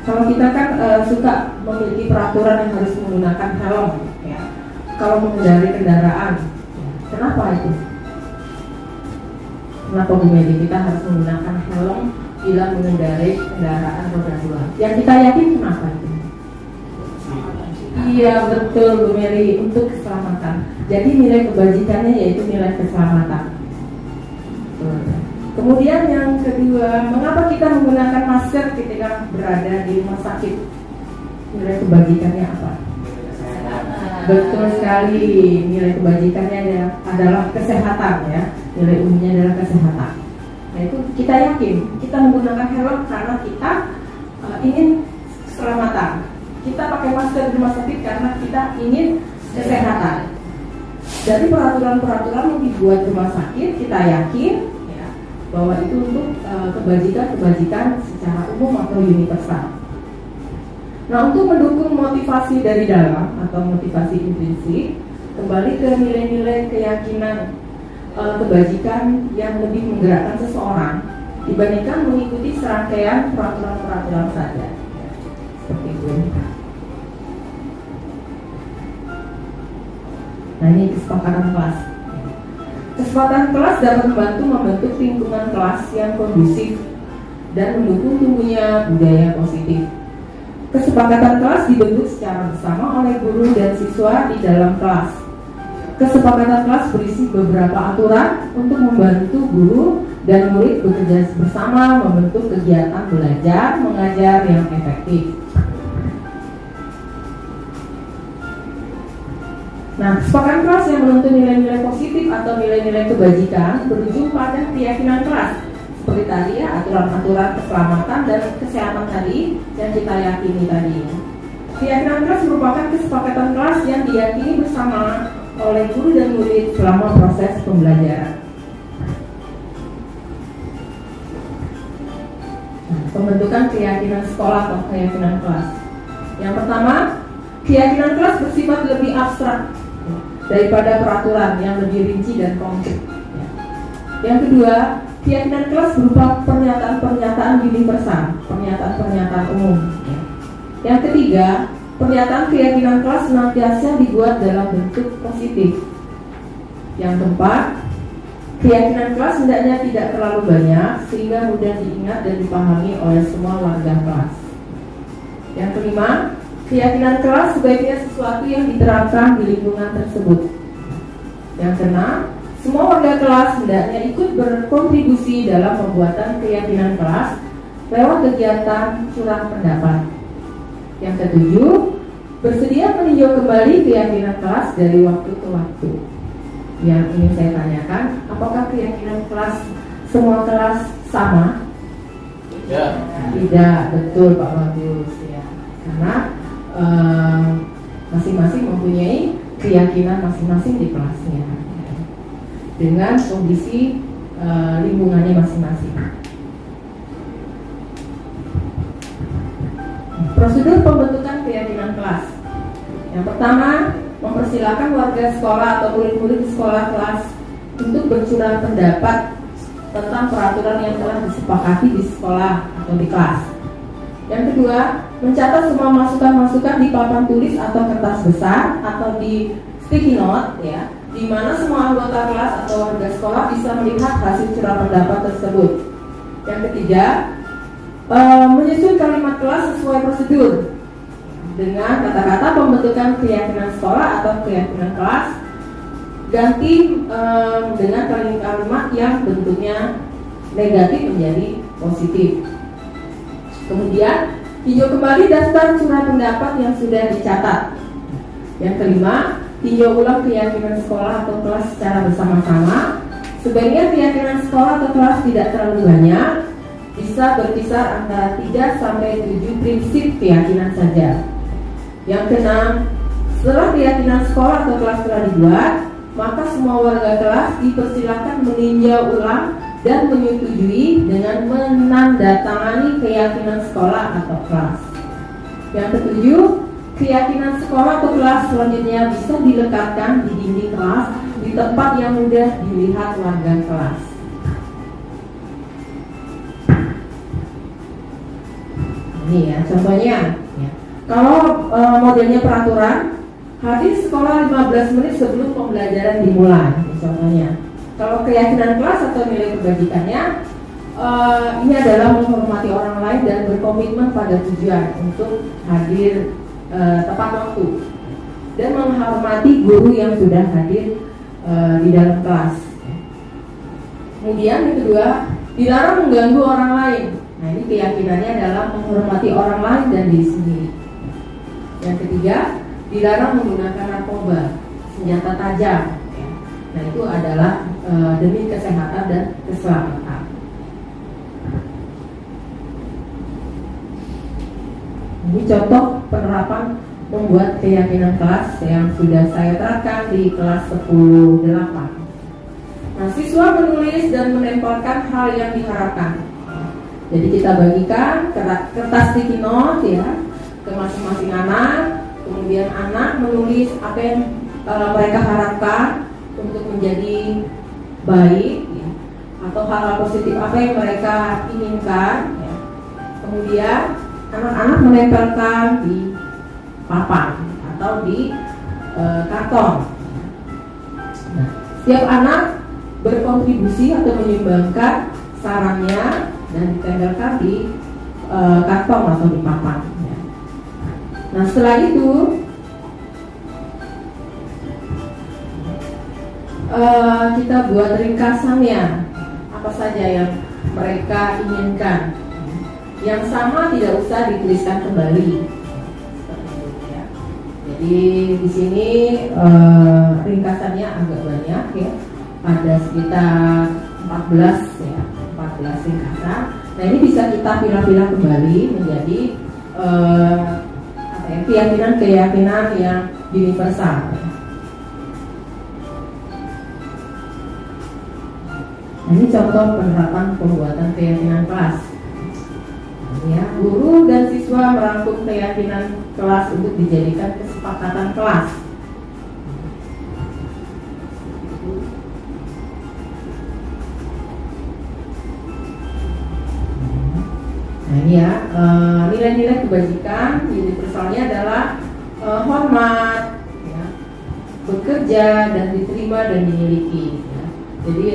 kalau kita kan suka memiliki peraturan yang harus menggunakan helm, ya. Kalau mengendari kendaraan, ya. Kenapa itu? Kenapa Bu Medi kita harus menggunakan helm bila mengendarai kendaraan roda 2? Yang kita yakin kenapa itu? Iya betul Bu Mary, untuk keselamatan. Jadi nilai kebajikannya yaitu nilai keselamatan. Kemudian yang kedua, mengapa kita menggunakan masker ketika berada di rumah sakit? Nilai kebajikannya apa? Betul sekali, nilai kebajikannya adalah kesehatan ya. Nilai umumnya adalah kesehatan. Nah itu kita yakin, kita menggunakan helm karena kita ingin keselamatan. Kita pakai masker di rumah sakit karena kita ingin kesehatan. Dari peraturan-peraturan yang dibuat rumah sakit, kita yakin ya, bahwa itu untuk kebajikan-kebajikan secara umum atau universal. Nah, untuk mendukung motivasi dari dalam atau motivasi intrinsik, kembali ke nilai-nilai keyakinan kebajikan yang lebih menggerakkan seseorang dibandingkan mengikuti serangkaian peraturan-peraturan saja. Seperti itu. Nah, ini kesepakatan kelas. Kesepakatan kelas dapat membantu membentuk lingkungan kelas yang kondusif dan mendukung tumbuhnya budaya positif. Kesepakatan kelas dibentuk secara bersama oleh guru dan siswa di dalam kelas. Kesepakatan kelas berisi beberapa aturan untuk membantu guru dan murid bekerja bersama membentuk kegiatan belajar mengajar yang efektif. Nah, kesepakatan kelas yang menuntut nilai-nilai positif atau nilai-nilai kebajikan berujung pada keyakinan kelas. Seperti tadi ya, aturan-aturan keselamatan dan kesehatan tadi yang kita yakini tadi. Keyakinan kelas merupakan kesepakatan kelas yang diyakini bersama oleh guru dan murid selama proses pembelajaran. Pembentukan keyakinan sekolah atau keyakinan kelas. Yang pertama, keyakinan kelas bersifat lebih abstrak daripada peraturan yang lebih rinci dan konkret. Yang kedua, keyakinan kelas berupa pernyataan-pernyataan universal, pernyataan-pernyataan umum. Yang ketiga, pernyataan keyakinan kelas senantiasa dibuat dalam bentuk positif. Yang keempat, keyakinan kelas hendaknya tidak terlalu banyak sehingga mudah diingat dan dipahami oleh semua warga kelas. Yang kelima, keyakinan kelas sebaiknya sesuatu yang diterapkan di lingkungan tersebut. Yang keenam, semua warga kelas hendaknya ikut berkontribusi dalam pembuatan keyakinan kelas lewat kegiatan curah pendapat. Yang ketujuh, bersedia meninjau kembali keyakinan kelas dari waktu ke waktu. Yang ingin saya tanyakan, apakah keyakinan kelas semua kelas sama? Ya. Tidak, betul Pak Bagus ya. Karena masing-masing mempunyai keyakinan masing-masing di kelasnya dengan kondisi lingkungannya masing-masing. Prosedur pembentukan keyakinan kelas. Yang pertama, mempersilakan warga sekolah atau murid-murid sekolah kelas untuk bercurah pendapat tentang peraturan yang telah disepakati di sekolah atau di kelas. Yang kedua, mencatat semua masukan-masukan di papan tulis atau kertas besar atau di sticky note ya, di mana semua anggota kelas atau warga sekolah bisa melihat hasil curah pendapat tersebut. Yang ketiga, menyusun kalimat kelas sesuai prosedur dengan kata-kata pembentukan keyakinan sekolah atau keyakinan kelas, ganti dengan kalimat yang bentuknya negatif menjadi positif. Kemudian tinjau kembali daftar curah pendapat yang sudah dicatat. Yang kelima, tinjau ulang keyakinan sekolah atau kelas secara bersama-sama. Sebaiknya keyakinan sekolah atau kelas tidak terlalu banyak, bisa berkisar antara 3 sampai 7 prinsip keyakinan saja. Yang keenam, setelah keyakinan sekolah atau kelas telah dibuat, maka semua warga kelas dipersilakan meninjau ulang dan menyetujui dengan menandatangani keyakinan sekolah atau kelas. Yang ketujuh, keyakinan sekolah atau kelas selanjutnya bisa dilekatkan di dinding kelas di tempat yang mudah dilihat warga kelas. Ini ya contohnya ya. Kalau modelnya peraturan, hadir sekolah 15 menit sebelum pembelajaran dimulai. Contohnya, kalau keyakinan kelas atau nilai kebajikannya, ini adalah menghormati orang lain dan berkomitmen pada tujuan untuk hadir tepat waktu dan menghormati guru yang sudah hadir di dalam kelas. Kemudian yang kedua, dilarang mengganggu orang lain. Nah, ini keyakinannya adalah menghormati orang lain dan diri sendiri. Yang ketiga, dilarang menggunakan narkoba, senjata tajam. Nah, itu adalah demi kesehatan dan keselamatan. Ini contoh penerapan membuat keyakinan kelas yang sudah saya terapkan di kelas 10-8. Nah, siswa menulis dan menempelkan hal yang diharapkan. Jadi kita bagikan kertas sticky note ya ke masing-masing anak. Kemudian anak menulis apa yang mereka harapkan untuk menjadi baik ya, atau hal-hal positif apa yang mereka inginkan ya. Kemudian anak-anak menempelkan di papan atau di karton. Nah, setiap anak berkontribusi atau menyumbangkan sarannya dan ditempelkan di kantong atau di papan. Ya. Nah setelah itu kita buat ringkasannya, apa saja yang mereka inginkan. Yang sama tidak usah dituliskan kembali. Jadi di sini ringkasannya agak banyak ya, ada sekitar 14 ya, 14 ringkasan. Nah ini bisa kita pilah-pilah kembali menjadi keyakinan-keyakinan yang universal. Nah, ini contoh penerapan pembuatan keyakinan kelas. Ya, guru dan siswa merangkum keyakinan kelas untuk dijadikan kesepakatan kelas. Nah ini ya, nilai-nilai kebajikan universalnya adalah hormat, ya, bekerja dan diterima dan dimiliki. Ya. Jadi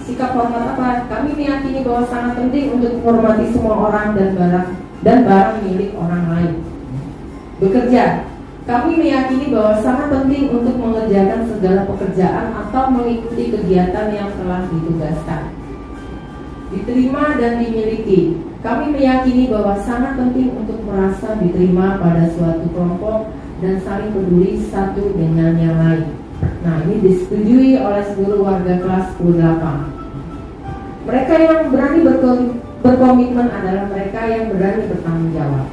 sikap hormat apa? Kami meyakini bahwa sangat penting untuk menghormati semua orang dan barang milik orang lain. Bekerja, kami meyakini bahwa sangat penting untuk mengerjakan segala pekerjaan atau mengikuti kegiatan yang telah ditugaskan. Diterima dan dimiliki, kami meyakini bahwa sangat penting untuk merasa diterima pada suatu kelompok dan saling peduli satu dengan yang lain. Nah, ini disetujui oleh seluruh warga kelas 18. Mereka yang berani berkomitmen adalah mereka yang berani bertanggung jawab.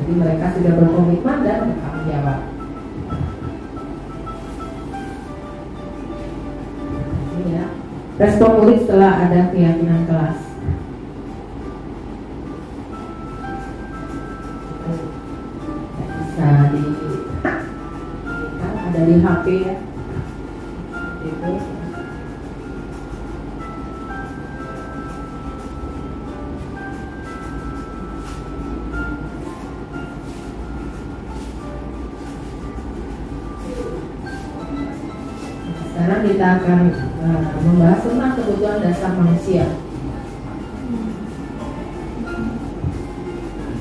Jadi mereka sudah berkomitmen dan bertanggung jawab. Ini ya, respon murid setelah ada keyakinan kelas. Bisa ada di HP ya. Itu. Sekarang kita akan membahas tentang kebutuhan dasar manusia.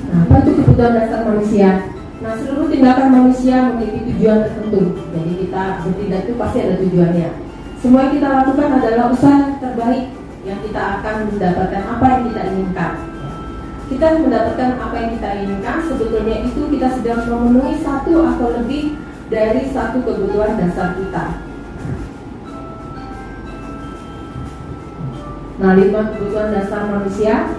Nah, apa itu kebutuhan dasar manusia? Nah, seluruh tindakan manusia memiliki tujuan tertentu. Jadi kita bertindak itu pasti ada tujuannya. Semua yang kita lakukan adalah usaha terbaik yang kita akan mendapatkan apa yang kita inginkan. Kita mendapatkan apa yang kita inginkan, sebetulnya itu kita sedang memenuhi satu atau lebih dari satu kebutuhan dasar kita. Nah, 5 kebutuhan dasar manusia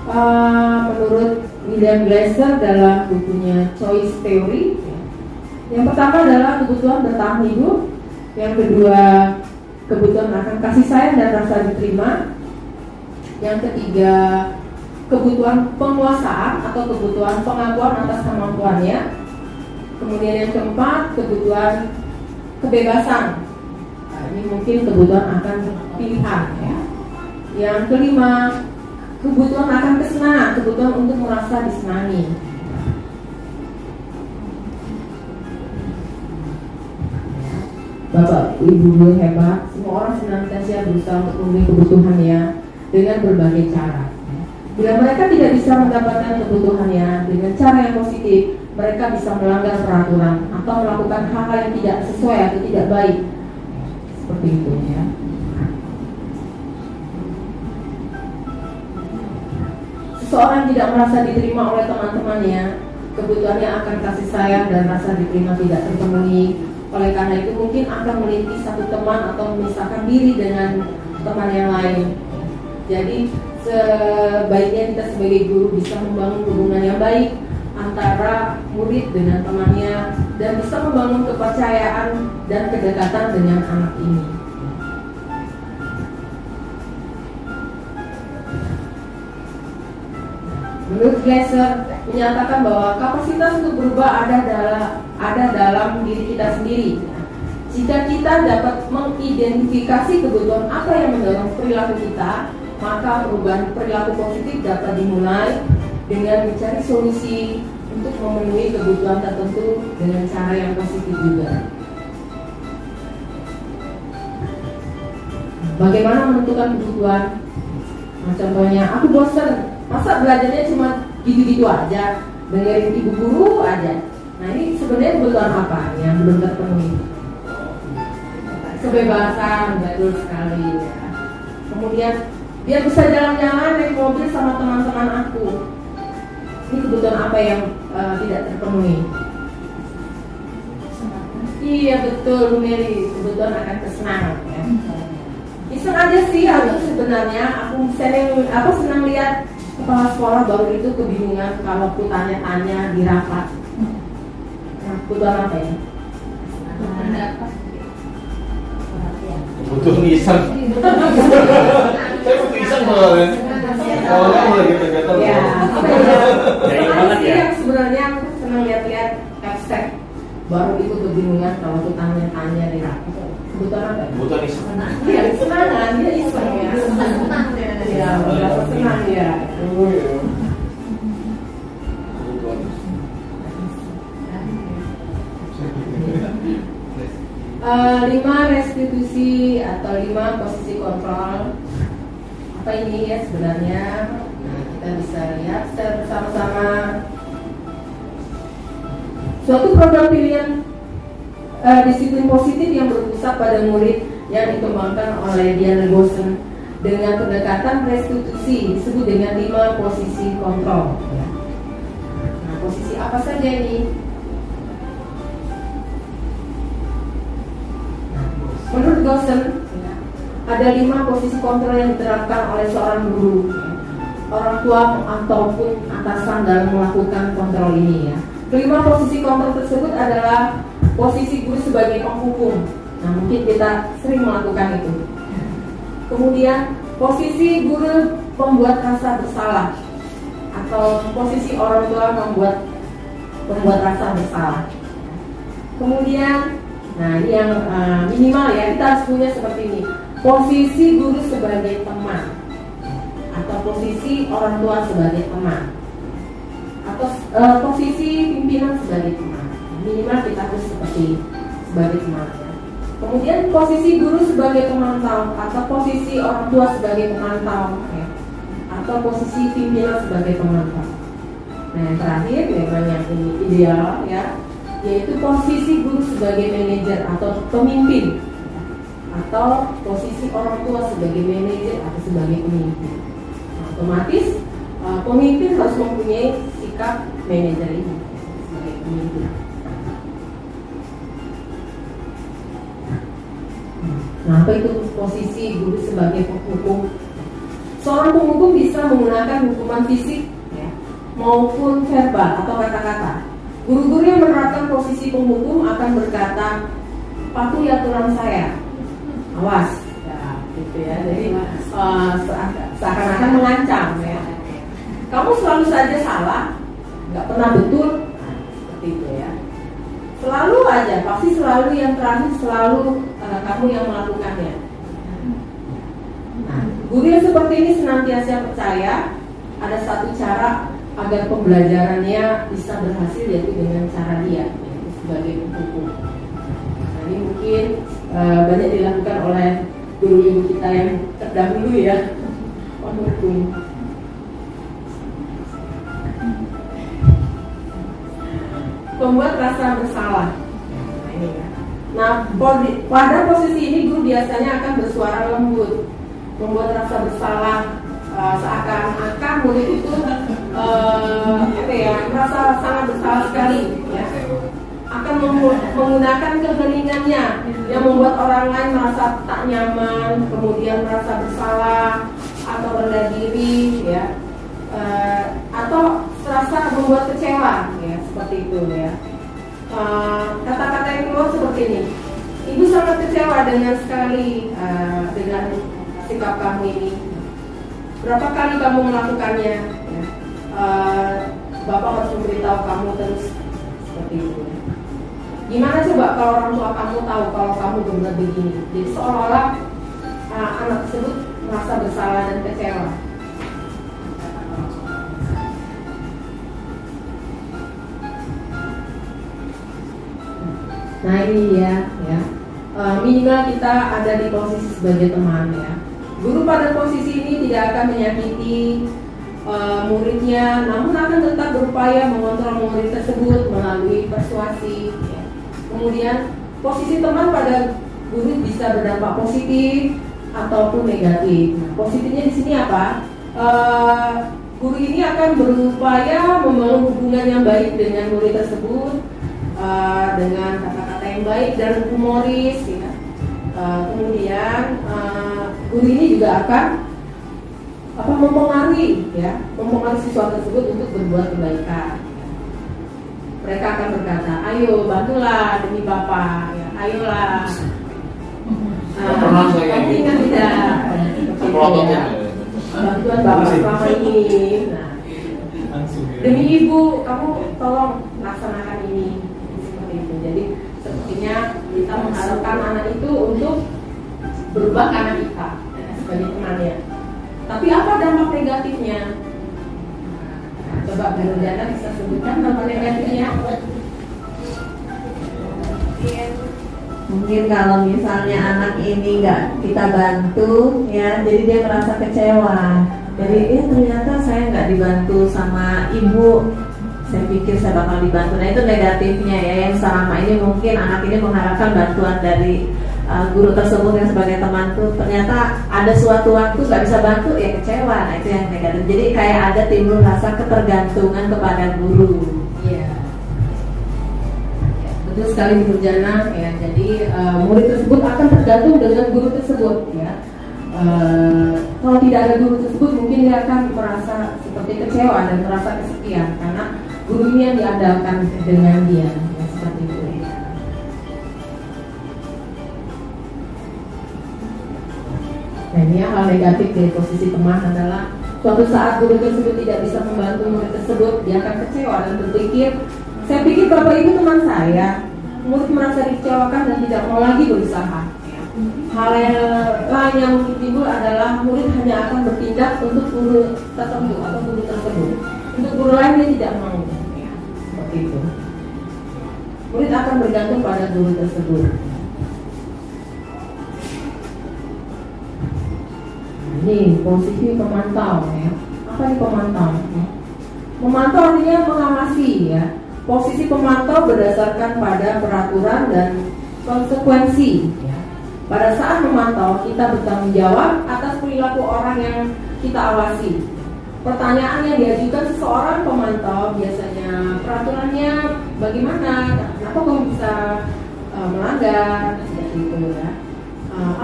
menurut William Glasser dalam bukunya Choice Theory. Yang pertama adalah kebutuhan bertahan hidup. Yang kedua, kebutuhan akan kasih sayang dan rasa diterima. Yang ketiga, kebutuhan penguasaan atau kebutuhan pengakuan atas kemampuannya. Kemudian yang keempat, kebutuhan kebebasan. Nah, ini mungkin kebutuhan akan pilihan ya. Yang kelima, kebutuhan akan kesenangan, kebutuhan untuk merasa disenangi. Bapak, Ibu guru hebat, semua orang senantiasa berusaha untuk memenuhi kebutuhannya dengan berbagai cara. Bila mereka tidak bisa mendapatkan kebutuhannya dengan cara yang positif, mereka bisa melanggar peraturan atau melakukan hal-hal yang tidak sesuai atau tidak baik. Seperti itu ya. Seseorang tidak merasa diterima oleh teman-temannya, kebutuhannya akan kasih sayang dan rasa diterima tidak terpenuhi. Oleh karena itu mungkin akan meniti satu teman atau memisahkan diri dengan teman yang lain. Jadi sebaiknya kita sebagai guru bisa membangun hubungan yang baik antara murid dengan temannya dan bisa membangun kepercayaan dan kedekatan dengan anak ini. Menurut Glasser menyatakan bahwa kapasitas untuk berubah ada dalam diri kita sendiri. Jika kita dapat mengidentifikasi kebutuhan apa yang mendorong perilaku kita, maka perubahan perilaku positif dapat dimulai dengan mencari solusi untuk memenuhi kebutuhan tertentu dengan cara yang positif juga. Bagaimana menentukan kebutuhan? Nah, contohnya aku bosen, masa belajarnya cuma gitu-gitu aja, dengerin ibu guru aja. Nah ini sebenarnya kebutuhan apa yang belum terpenuhi? Kebebasan, betul sekali ya. Kemudian dia bisa jalan-jalan naik mobil sama teman-teman aku. Ini kebutuhan apa yang tidak terpenuhi? Iya betul Bu Mary, kebutuhan akan kesenangan ya. Iseng aja sih aku sebenarnya, aku senang lihat kepala sekolah baru itu kebingungan kalau aku tanya-tanya di rapat. Nah, kebutuhan apa ya? Butuh iseng. Saya butuh iseng banget. Awalnya mulai gitu-gitu. Ya, apa ya? Jahil Senang banget sih ya. yang sebenarnya aku senang lihat-lihat abstrak baru itu kebingungan kalau aku tanya-tanya di rapat. Kebutuhan apa ya? Butuh iseng. Ya, kesenangan, dia iseng ya. Ya, merasa senang ya. Lima restitusi atau 5 posisi kontrol. Apa ini ya sebenarnya? Nah, kita bisa lihat secara bersama-sama. Suatu program pilihan disiplin positif yang berpusat pada murid yang dikembangkan oleh Diana Gosen dengan pendekatan restitusi disebut dengan 5 posisi kontrol. Nah, posisi apa saja ini? Menurut Gosen, ada 5 posisi kontrol yang diterapkan oleh seorang guru, orang tua ataupun atasan dalam melakukan kontrol ini ya. Kelima posisi kontrol tersebut adalah posisi guru sebagai penghukum. Nah, mungkin kita sering melakukan itu. Kemudian posisi guru membuat rasa bersalah, atau posisi orang tua membuat rasa bersalah. Kemudian, nah ini yang minimal ya, kita harus punya seperti ini. Posisi guru sebagai teman, atau posisi orang tua sebagai teman, atau posisi pimpinan sebagai teman. Minimal kita harus seperti sebagai teman ya. Kemudian posisi guru sebagai pemantau, atau posisi orang tua sebagai pemantau ya. Atau posisi pimpinan sebagai pemantau. Nah yang terakhir memang yang ini ideal ya, yaitu posisi guru sebagai manajer atau pemimpin, atau posisi orang tua sebagai manajer atau sebagai pemimpin. Nah, otomatis pemimpin harus mempunyai sikap manajer ini sebagai pemimpin. Nah, apa itu posisi guru sebagai penghukum? Seorang penghukum bisa menggunakan hukuman fisik ya, maupun verbal atau kata-kata. Guru-guru yang menerapkan posisi penghukum akan berkata, patuhi aturan saya, awas, ya, gitu ya. Jadi seakan-akan mengancam ya. Kamu selalu saja salah, nggak pernah betul, nah, seperti itu ya. Selalu aja, pasti selalu yang terakhir selalu kamu yang melakukannya. Nah, guru yang seperti ini senantiasa percaya ada satu cara agar pembelajarannya bisa berhasil, yaitu dengan cara dia, yaitu sebagai penghukum. Nah, ini mungkin banyak dilakukan oleh guru-guru kita yang terdahulu ya, penghukum. Membuat rasa bersalah. Nah, ini ya. Nah, pada posisi ini guru biasanya akan bersuara lembut, membuat rasa bersalah, seakan-akan murid itu merasa sangat bersalah sekali ya. Akan menggunakan keheningannya yang membuat orang lain merasa tak nyaman, kemudian merasa bersalah atau rendah diri ya, atau serasa membuat kecewa ya, seperti itu ya. Kata-kata yang keluar seperti ini. Ibu sangat kecewa dengan dengan sikap kamu ini. Berapa kali kamu melakukannya ya? Bapak harus memberitahu kamu terus, seperti itu ya. Gimana coba kalau orang tua kamu tahu kalau kamu benar begini? Jadi seolah-olah anak tersebut merasa bersalah dan kecewa. Nah ini ya, minimal kita ada di posisi sebagai teman ya. Guru pada posisi ini tidak akan menyakiti muridnya, namun akan tetap berupaya mengontrol murid tersebut melalui persuasi. Ya. Kemudian posisi teman pada guru bisa berdampak positif ataupun negatif. Nah, positifnya di sini apa? Guru ini akan berupaya membangun hubungan yang baik dengan murid tersebut dengan kata-kata yang baik dan humoris. Ya. Kemudian guru ini juga akan mempengaruhi siswa tersebut untuk berbuat kebaikan. Mereka akan berkata, ayo bantulah demi Bapak, ya, ayolah. Pernah saya Ingat tidak? Ya. Bantuan Bapak selama ini. Nah, demi Ibu, kamu tolong laksanakan ini. Seperti itu. Jadi sepertinya kita mengharapkan anak itu untuk berubah karena kita sebagai temannya. Tapi apa dampak negatifnya? Coba Bu Jana bisa sebutkan dampak negatifnya. Mungkin kalau misalnya anak ini nggak kita bantu, ya, jadi dia merasa kecewa. Jadi ternyata saya nggak dibantu sama ibu. Saya pikir saya bakal dibantu. Nah itu negatifnya ya, yang selama ini mungkin anak ini mengharapkan bantuan dari guru tersebut yang sebagai teman tuh, ternyata ada suatu waktu nggak bisa bantu, ya kecewa. Nah itu yang negatif. Jadi kayak ada timbul rasa ketergantungan kepada guru. Iya. Betul sekali Bu Jana ya. Jadi murid tersebut akan tergantung dengan guru tersebut ya. Kalau tidak ada guru tersebut mungkin dia akan merasa seperti kecewa dan merasa kesepian karena gurunya yang diandalkan dengan dia ya, seperti itu. Nah ini hal negatif dari posisi teman adalah suatu saat guru tersebut tidak bisa membantu murid tersebut, dia akan kecewa dan berpikir, saya pikir Bapak Ibu teman saya. Murid merasa dikecewakan dan tidak mau lagi berusaha. Hal yang lain yang mungkin timbul adalah murid hanya akan bertindak untuk guru tertentu atau guru tersebut. Untuk guru lain dia tidak mau. Ya, seperti itu. Murid akan bergantung pada guru tersebut. Ini posisi pemantau ya. Apa ini pemantau? Ya. Memantau artinya mengawasi ya. Posisi pemantau berdasarkan pada peraturan dan konsekuensi ya. Pada saat memantau kita bertanggung jawab atas perilaku orang yang kita awasi. Pertanyaan yang diajukan seseorang pemantau biasanya peraturannya bagaimana? Kenapa kamu bisa melanggar? Seperti itu ya.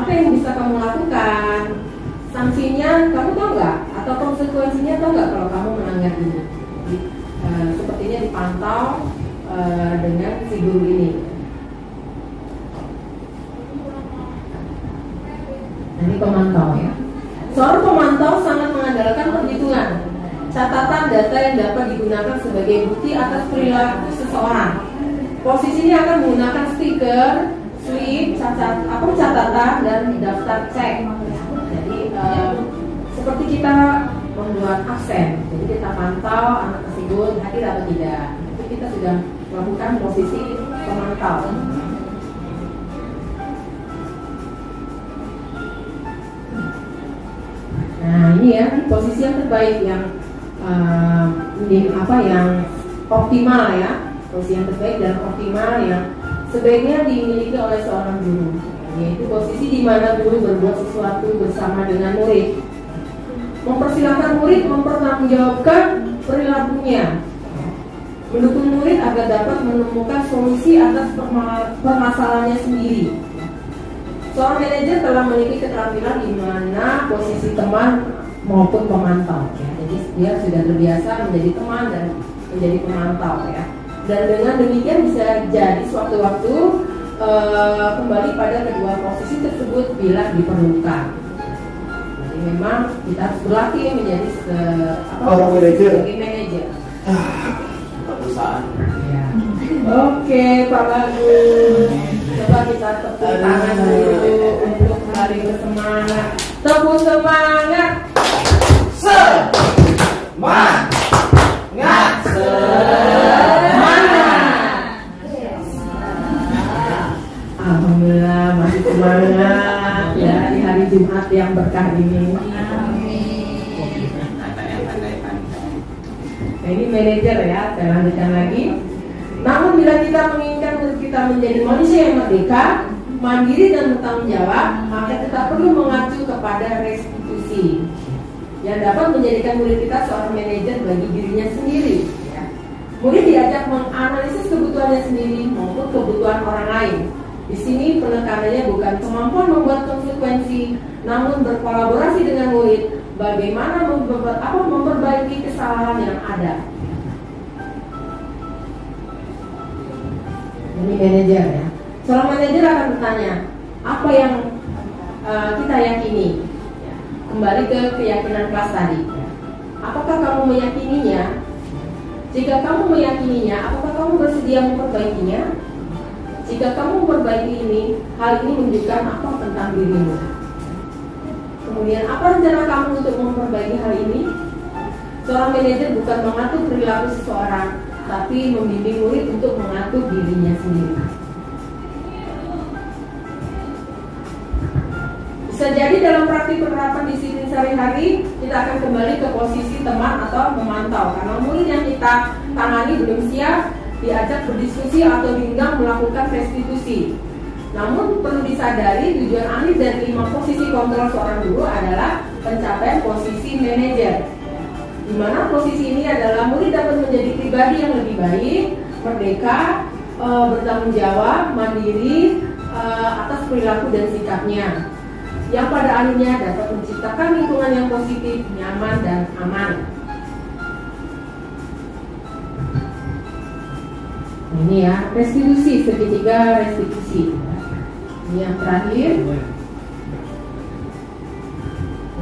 Apa yang bisa kamu lakukan? Sanksinya kamu tahu nggak? Atau konsekuensinya tahu nggak kalau kamu melanggar ini? Sepertinya dipantau dengan si guru ini. Ini pemantau ya. Seorang pemantau sangat mengandalkan perhitungan, catatan data yang dapat digunakan sebagai bukti atas perilaku seseorang. Posisinya akan menggunakan stiker, slip, catatan dan daftar cek. Jadi seperti kita membuat absen, jadi kita pantau anak tersebut hadir atau tidak. Itu kita sudah melakukan posisi pemantau. Nah ini ya posisi yang terbaik yang yang optimal ya, posisi yang terbaik dan optimal yang sebaiknya dimiliki oleh seorang guru, yaitu posisi di mana guru berbuat sesuatu bersama dengan murid, mempersilahkan murid mempertanggungjawabkan perilakunya, mendukung murid agar dapat menemukan solusi atas permasalahannya sendiri. Seorang manajer telah memiliki keterampilan di mana posisi teman maupun pemantau ya. Jadi dia sudah terbiasa menjadi teman dan menjadi pemantau ya. Dan dengan demikian bisa jadi suatu waktu kembali pada kedua posisi tersebut bila diperlukan. Jadi memang kita harus berlatih menjadi sebagai manajer. Perusahaan. Ya. Oke, Pak Bagus. Coba kita tepuk tangan dulu untuk kembali bersemangat. Tepuk semangat. Semangat. Alhamdulillah masih semangat ya di hari Jumat yang berkah ini. Nah, ini manajer ya, saya lanjutkan lagi. Namun bila kita menginginkan murid kita menjadi manusia yang merdeka, mandiri dan bertanggung jawab, maka kita perlu mengacu kepada restitusi yang dapat menjadikan murid kita seorang manajer bagi dirinya sendiri. Ya. Murid diajak menganalisis kebutuhannya sendiri maupun kebutuhan orang lain. Di sini penekanannya bukan kemampuan membuat konsekuensi, namun berkolaborasi dengan murid bagaimana memperbaiki kesalahan yang ada. Ini manajer ya. Seorang manajer akan bertanya, apa yang kita yakini? Ya. Kembali ke keyakinan kelas tadi. Ya. Apakah kamu meyakininya? Jika kamu meyakininya, apakah kamu bersedia memperbaikinya? Jika kamu memperbaiki ini, hal ini menunjukkan apa tentang dirimu? Kemudian apa rencana kamu untuk memperbaiki hal ini? Seorang manajer bukan mengatur perilaku seseorang, tapi membimbing murid untuk mengatur dirinya sendiri. Bisa jadi dalam praktik penerapan disiplin sehari-hari, kita akan kembali ke posisi teman atau memantau, karena murid yang kita tangani belum siap diajak berdiskusi atau diundang melakukan restitusi. Namun perlu disadari tujuan akhir dari 5 posisi kontrol seorang guru adalah pencapaian posisi manajer, di mana posisi ini adalah murid dapat menjadi pribadi yang lebih baik, merdeka, bertanggung jawab, mandiri atas perilaku dan sikapnya, yang pada akhirnya dapat menciptakan lingkungan yang positif, nyaman, dan aman. Ini ya, restitusi, segitiga restitusi. Ini yang terakhir.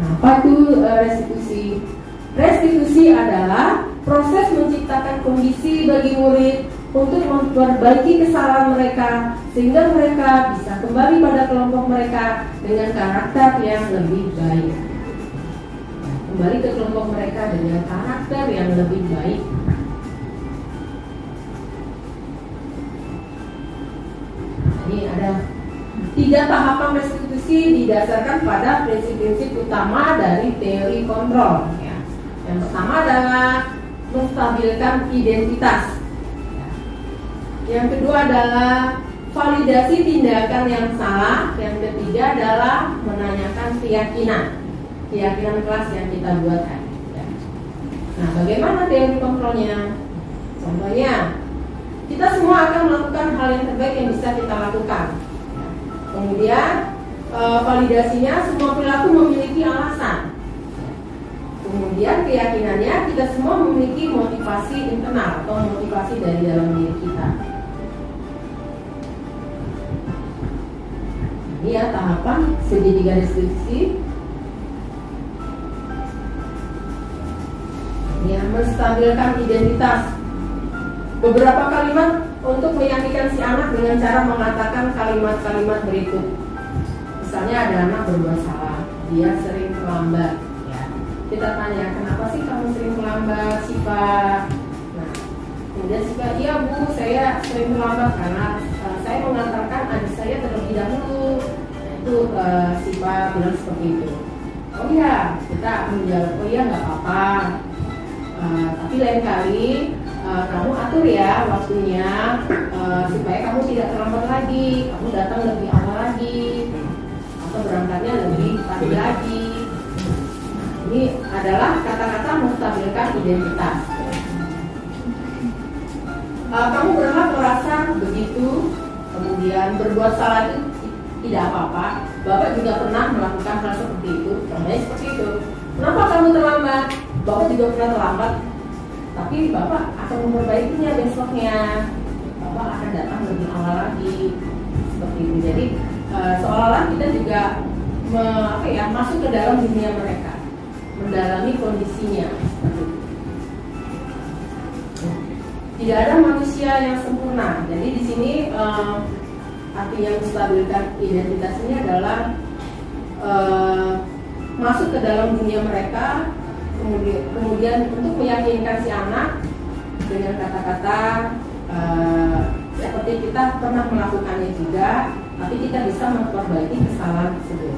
Nah, apa itu restitusi? Restitusi adalah proses menciptakan kondisi bagi murid untuk memperbaiki kesalahan mereka, sehingga mereka bisa kembali pada kelompok mereka dengan karakter yang lebih baik. Kembali ke kelompok mereka dengan karakter yang lebih baik. Ini ada 3 tahapan restitusi didasarkan pada prinsip-prinsip utama dari teori kontrol. Ya. Yang pertama adalah menstabilkan identitas. Yang kedua adalah validasi tindakan yang salah. Yang ketiga adalah menanyakan keyakinan kelas yang kita buat tadi. Ya. Nah, bagaimana teori kontrolnya? Contohnya, kita semua akan melakukan hal yang terbaik yang bisa kita lakukan. Kemudian validasinya, semua perilaku memiliki alasan. Kemudian keyakinannya, kita semua memiliki motivasi internal atau motivasi dari dalam diri kita. Ini ya tahapan segitiga restitusi. Ini yang menstabilkan identitas. Beberapa kalimat untuk meyakinkan si anak dengan cara mengatakan kalimat-kalimat berikut. Misalnya ada anak berbuat salah, dia sering terlambat. Ya. Kita tanya, kenapa sih kamu sering terlambat, Siva? Nah, kemudian Siva, iya Bu, saya sering terlambat karena saya mengantarkan adik saya terlebih dahulu. Itu Siva bilang seperti itu. Oh iya, kita menjawab, oh iya nggak apa-apa. Tapi lain kali kamu atur ya waktunya supaya kamu tidak terlambat lagi, kamu datang lebih awal lagi atau berangkatnya lebih pagi lagi. Ini adalah kata-kata menstabilkan identitas. Kamu berhak merasa begitu, kemudian berbuat salah itu tidak apa-apa. Bapak juga pernah melakukan hal seperti itu, contohnya seperti itu. Kenapa kamu terlambat? Bapak juga pernah terlambat, tapi Bapak akan memperbaikinya besoknya. Bapak akan datang lebih awal lagi, seperti itu. Jadi seolah-olah kita juga masuk ke dalam dunia mereka, mendalami kondisinya. Tidak ada manusia yang sempurna. Jadi di sini artinya menstabilkan identitas ini adalah masuk ke dalam dunia mereka, kemudian untuk meyakinkan si anak dengan kata-kata seperti kita pernah melakukannya juga, tapi kita bisa memperbaiki kesalahan tersebut.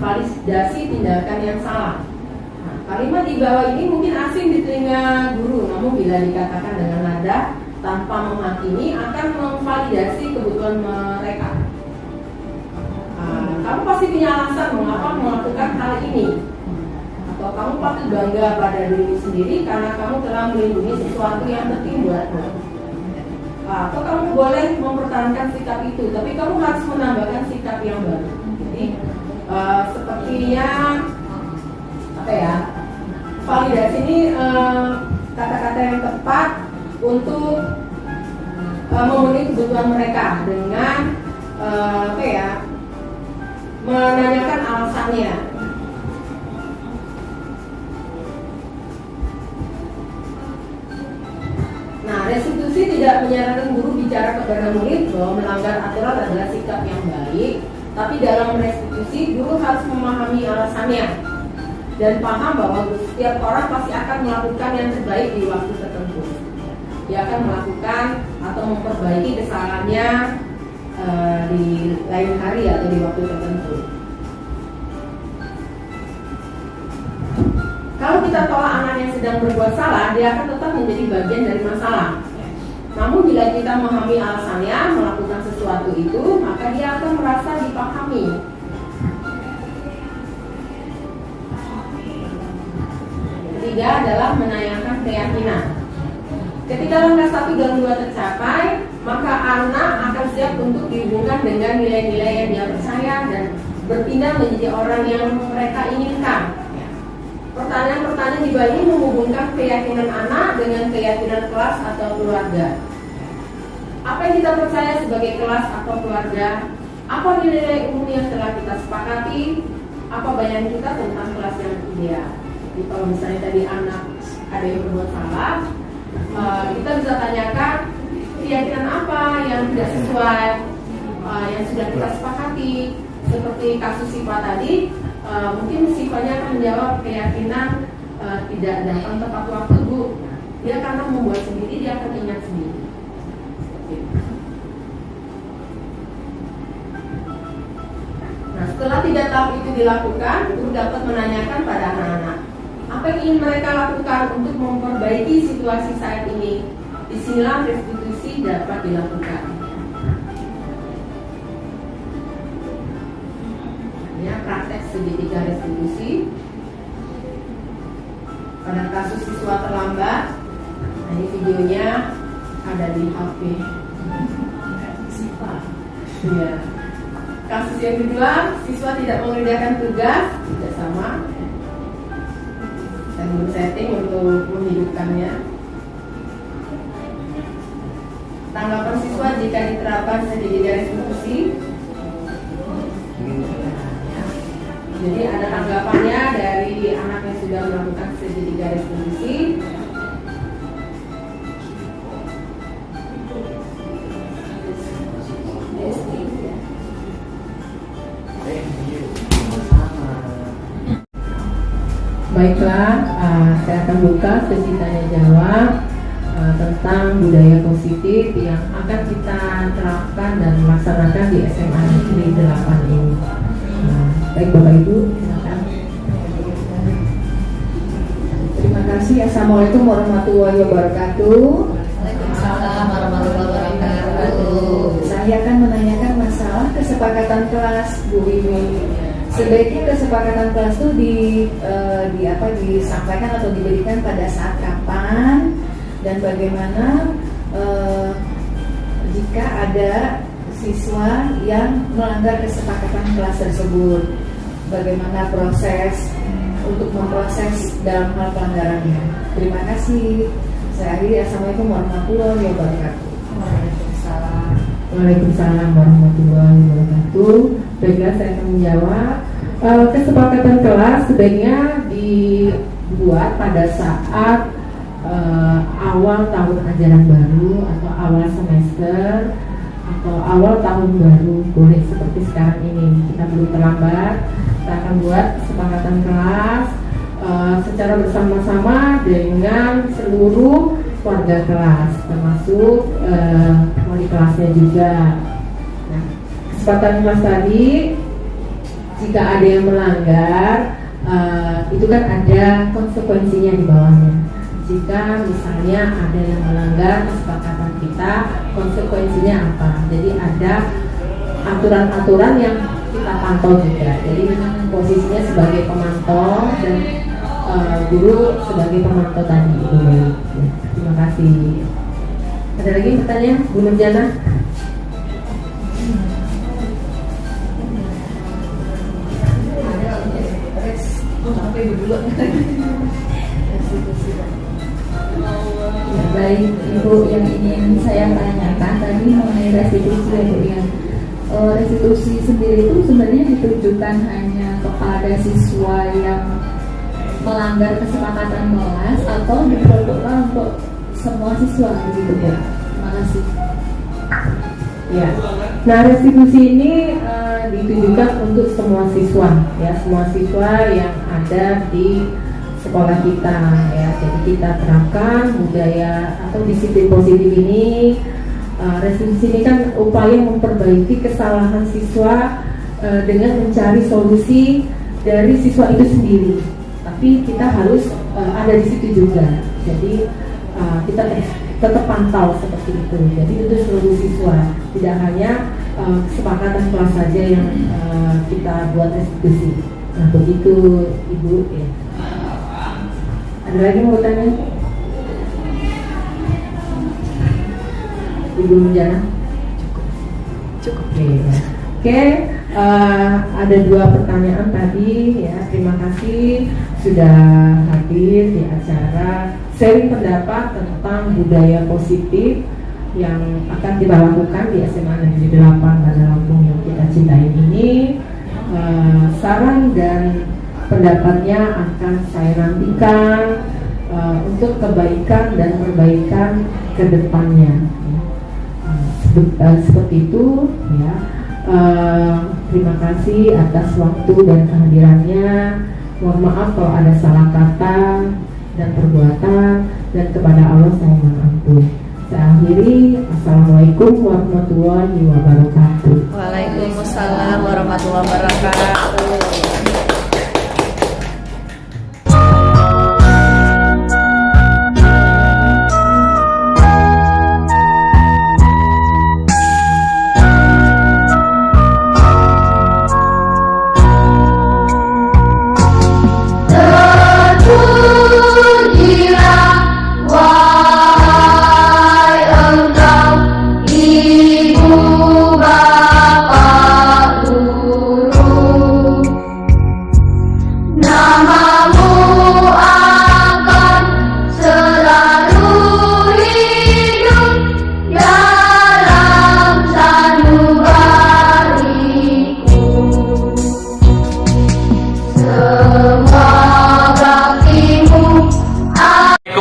validasi tindakan yang salah. Nah, kalimat di bawah ini mungkin asing di telinga guru, namun bila dikatakan dengan nada tanpa menghakimi akan memvalidasi kebutuhan mereka. Kamu pasti punya alasan mengapa melakukan hal ini, atau kamu patut bangga pada diri sendiri karena kamu telah melindungi sesuatu yang penting buatmu. Atau kamu boleh mempertahankan sikap itu, tapi kamu harus menambahkan sikap yang baru. Jadi sepertinya apa ya? Validasi ini kata-kata yang tepat untuk memenuhi kebutuhan mereka dengan apa ya? Menanyakan alasannya. Nah, restitusi tidak menyarankan guru bicara kepada murid bahwa melanggar aturan adalah sikap yang baik, tapi dalam restitusi guru harus memahami alasannya dan paham bahwa setiap orang pasti akan melakukan yang terbaik di waktu tertentu. Dia akan melakukan atau memperbaiki kesalahannya di lain hari atau di waktu tertentu. Kalau kita tolak anak yang sedang berbuat salah, dia akan tetap menjadi bagian dari masalah. Namun bila kita memahami alasannya melakukan sesuatu itu, maka dia akan merasa dipahami. Ketiga adalah menayangkan keyakinan. Ketika langkah 1 dan 2 tercapai, maka anak akan siap untuk dihubungkan dengan nilai-nilai yang dia percaya dan berpindah menjadi orang yang mereka inginkan. Pertanyaan-pertanyaan di bawah ini menghubungkan keyakinan anak dengan keyakinan kelas atau keluarga. Apa yang kita percaya sebagai kelas atau keluarga? Apa nilai umum yang telah kita sepakati? Apa bayangan kita tentang kelas yang ideal? Jadi kalau misalnya tadi anak ada yang berbuat salah, kita bisa tanyakan keyakinan apa yang tidak sesuai yang sudah kita sepakati. Seperti kasus Siva tadi, mungkin Sivanya akan menjawab keyakinan tidak datang tepat waktu, Bu. Dia karena membuat sendiri, dia akan ingat sendiri. Nah, setelah 3 tahap itu dilakukan, guru dapat menanyakan pada anak-anak apa yang ingin mereka lakukan untuk memperbaiki situasi saat ini. Disinilah restitusi dapat dilakukan. Ya, praktek segitiga restitusi. Pada kasus siswa terlambat, nah ini videonya ada di HP siswa. Ya. Kasus yang kedua, siswa tidak mengerjakan tugas, tidak sama. Dan setting untuk menghidupkannya. Tanggapan siswa jika diterapkan segitiga restitusi. Jadi ada tanggapannya dari anak yang sudah melakukan segitiga restitusi. Baiklah, saya akan buka sesi tanya jawab tentang budaya positif yang akan kita terapkan dan laksanakan di SMA Negeri 8 ini. Baik Bapak Ibu, silakan. Terima kasih. Assalamualaikum warahmatullahi wabarakatuh. Waalaikumsalam warahmatullahi wabarakatuh. Saya akan menanyakan masalah kesepakatan kelas, Bu Wiwi. Sebaiknya kesepakatan kelas itu disampaikan atau diberikan pada saat kapan dan bagaimana jika ada siswa yang melanggar kesepakatan kelas tersebut, bagaimana proses untuk memproses dalam hal pelanggarannya. Terima kasih. Saya akhiri. Assalamualaikum warahmatullahi wabarakatuh. Waalaikumsalam warahmatullahi wabarakatuh. Baiklah, saya akan menjawab. Kesepakatan kelas sebaiknya dibuat pada saat awal tahun ajaran baru atau awal semester atau awal tahun baru. Boleh seperti sekarang ini, kita belum terlambat. Kita akan buat kesepakatan kelas secara bersama-sama dengan seluruh keluarga kelas, termasuk wali kelasnya juga. Nah, kesepakatan kelas tadi jika ada yang melanggar, itu kan ada konsekuensinya di bawahnya. Jika misalnya ada yang melanggar kesepakatan kita, konsekuensinya apa? Jadi ada aturan-aturan yang kita pantau juga. Jadi posisinya sebagai pemantau dan guru sebagai pemantau tadi. Terima kasih. Ada lagi pertanyaan, Bu Nurjana? Ya, baik Ibu, yang ingin saya tanyakan tadi mengenai restitusi ya Bu ya. Restitusi sendiri itu sebenarnya ditujukan hanya kepada siswa yang melanggar kesepakatan kelas atau diperuntukkan untuk semua siswa begitu Bu? Terima kasih. Ya, nah restitusi ini ditujukan untuk semua siswa, ya semua siswa yang ada di sekolah kita, ya. Jadi kita terapkan budaya atau disiplin positif ini. Restitusi ini kan upaya memperbaiki kesalahan siswa dengan mencari solusi dari siswa itu sendiri. Tapi kita harus ada di situ juga. Jadi kita tetap pantau seperti itu. Jadi itu seluruh siswa, tidak hanya kesepakatan kelas saja yang kita buat restitusi. Nah begitu Ibu. Ya. Ada lagi mau tanya? Ibu Nurjana? Cukup. Oke. Ada 2 pertanyaan tadi, ya. Terima kasih sudah hadir di acara sharing pendapat tentang budaya positif yang akan kita lakukan di SMA Negeri 8 Bandar Lampung yang kita cintai ini. Saran dan pendapatnya akan saya nantikan untuk kebaikan dan perbaikan ke depannya. Seperti itu, ya. Terima kasih atas waktu dan kehadirannya. Mohon maaf kalau ada salah kata dan perbuatan, dan kepada Allah saya mohon ampun. Saya akhiri. Assalamualaikum warahmatullahi wabarakatuh. Waalaikumsalam warahmatullahi wabarakatuh.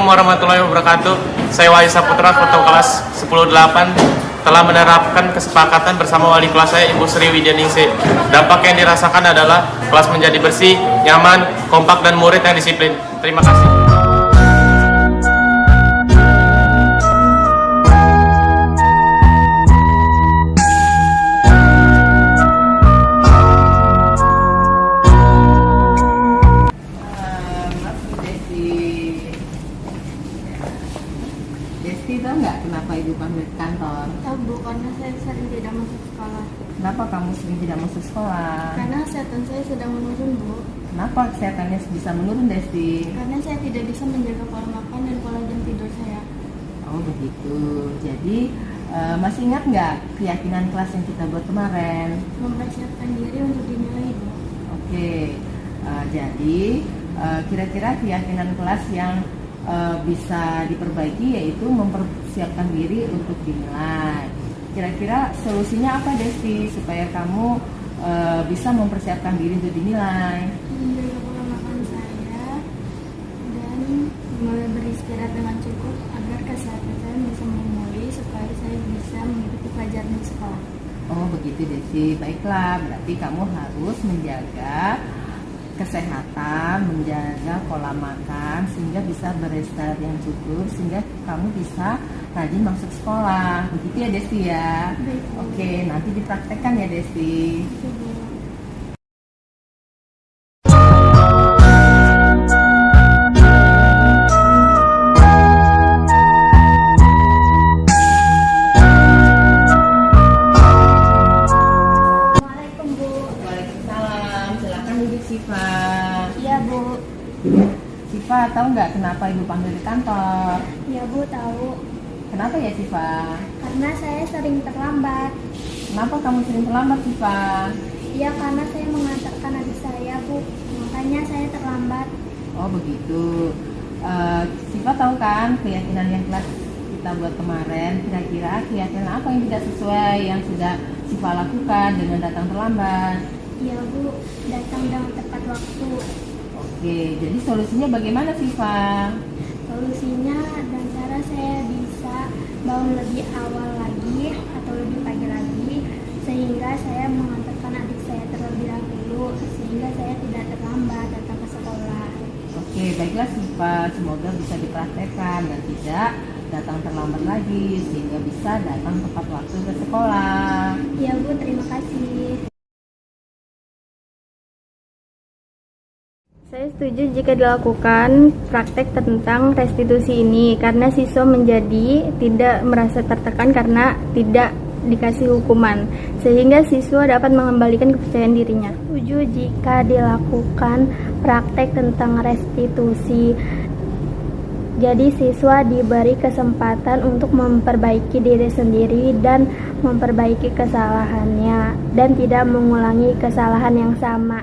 Warahmatullahi wabarakatuh. Saya Wahyu Saputra, foto kelas 10-8 telah menerapkan kesepakatan bersama wali kelas saya, Ibu Sri Widyaningsih. Dampak yang dirasakan adalah kelas menjadi bersih, nyaman, kompak, dan murid yang disiplin. Terima kasih. Desti tahu nggak kenapa ibu panggil ke kantor? Tahu Bu, karena saya sering tidak masuk sekolah. Kenapa kamu sering tidak masuk sekolah? Karena kesehatan saya sedang menurun Bu. Kenapa kesehatannya bisa menurun, Desti? Karena saya tidak bisa menjaga pola makan dan pola jam tidur saya. Oh begitu. Jadi masih ingat nggak keyakinan kelas yang kita buat kemarin? Mempersiapkan diri untuk dinilai Bu. Oke. Jadi kira-kira keyakinan kelas yang bisa diperbaiki yaitu mempersiapkan diri untuk dinilai. Kira-kira solusinya apa, Desti, supaya kamu bisa mempersiapkan diri untuk dinilai? Menjaga pola makan saya dan beristirahat dengan cukup agar kesehatan saya bisa memulih supaya saya bisa mengikuti pelajaran di sekolah. Oh begitu, Desti. Baiklah, berarti kamu harus menjaga kesehatan, menjaga pola makan sehingga bisa beristirahat yang cukup, sehingga kamu bisa rajin masuk sekolah. Begitu ya, Desti ya. Baik. Oke, nanti dipraktekkan ya, Desti. Oke, Bu. Siva. Iya Bu. Siva, tahu nggak kenapa Ibu panggil di kantor? Iya Bu, tahu. Kenapa ya Siva? Karena saya sering terlambat. Kenapa kamu sering terlambat Siva? Iya, karena saya mengantarkan adik saya Bu. Makanya saya terlambat. Oh begitu. Siva tahu kan keyakinan yang kelas kita buat kemarin, kira-kira keyakinan apa yang tidak sesuai yang sudah Siva lakukan dengan datang terlambat? Iya Bu, datang dengan tepat waktu. Oke, jadi solusinya bagaimana Siva? Solusinya dan cara saya bisa bangun lebih awal lagi atau lebih pagi lagi, sehingga saya mengantarkan adik saya terlebih dahulu, sehingga saya tidak terlambat datang ke sekolah. Oke, baiklah Siva, semoga bisa dipraktekkan dan tidak datang terlambat lagi sehingga bisa datang tepat waktu ke sekolah. Iya Bu, terima kasih. Saya setuju jika dilakukan praktek tentang restitusi ini karena siswa menjadi tidak merasa tertekan karena tidak dikasih hukuman, sehingga siswa dapat mengembalikan kepercayaan dirinya. Setuju jika dilakukan praktek tentang restitusi. Jadi siswa diberi kesempatan untuk memperbaiki diri sendiri dan memperbaiki kesalahannya dan tidak mengulangi kesalahan yang sama.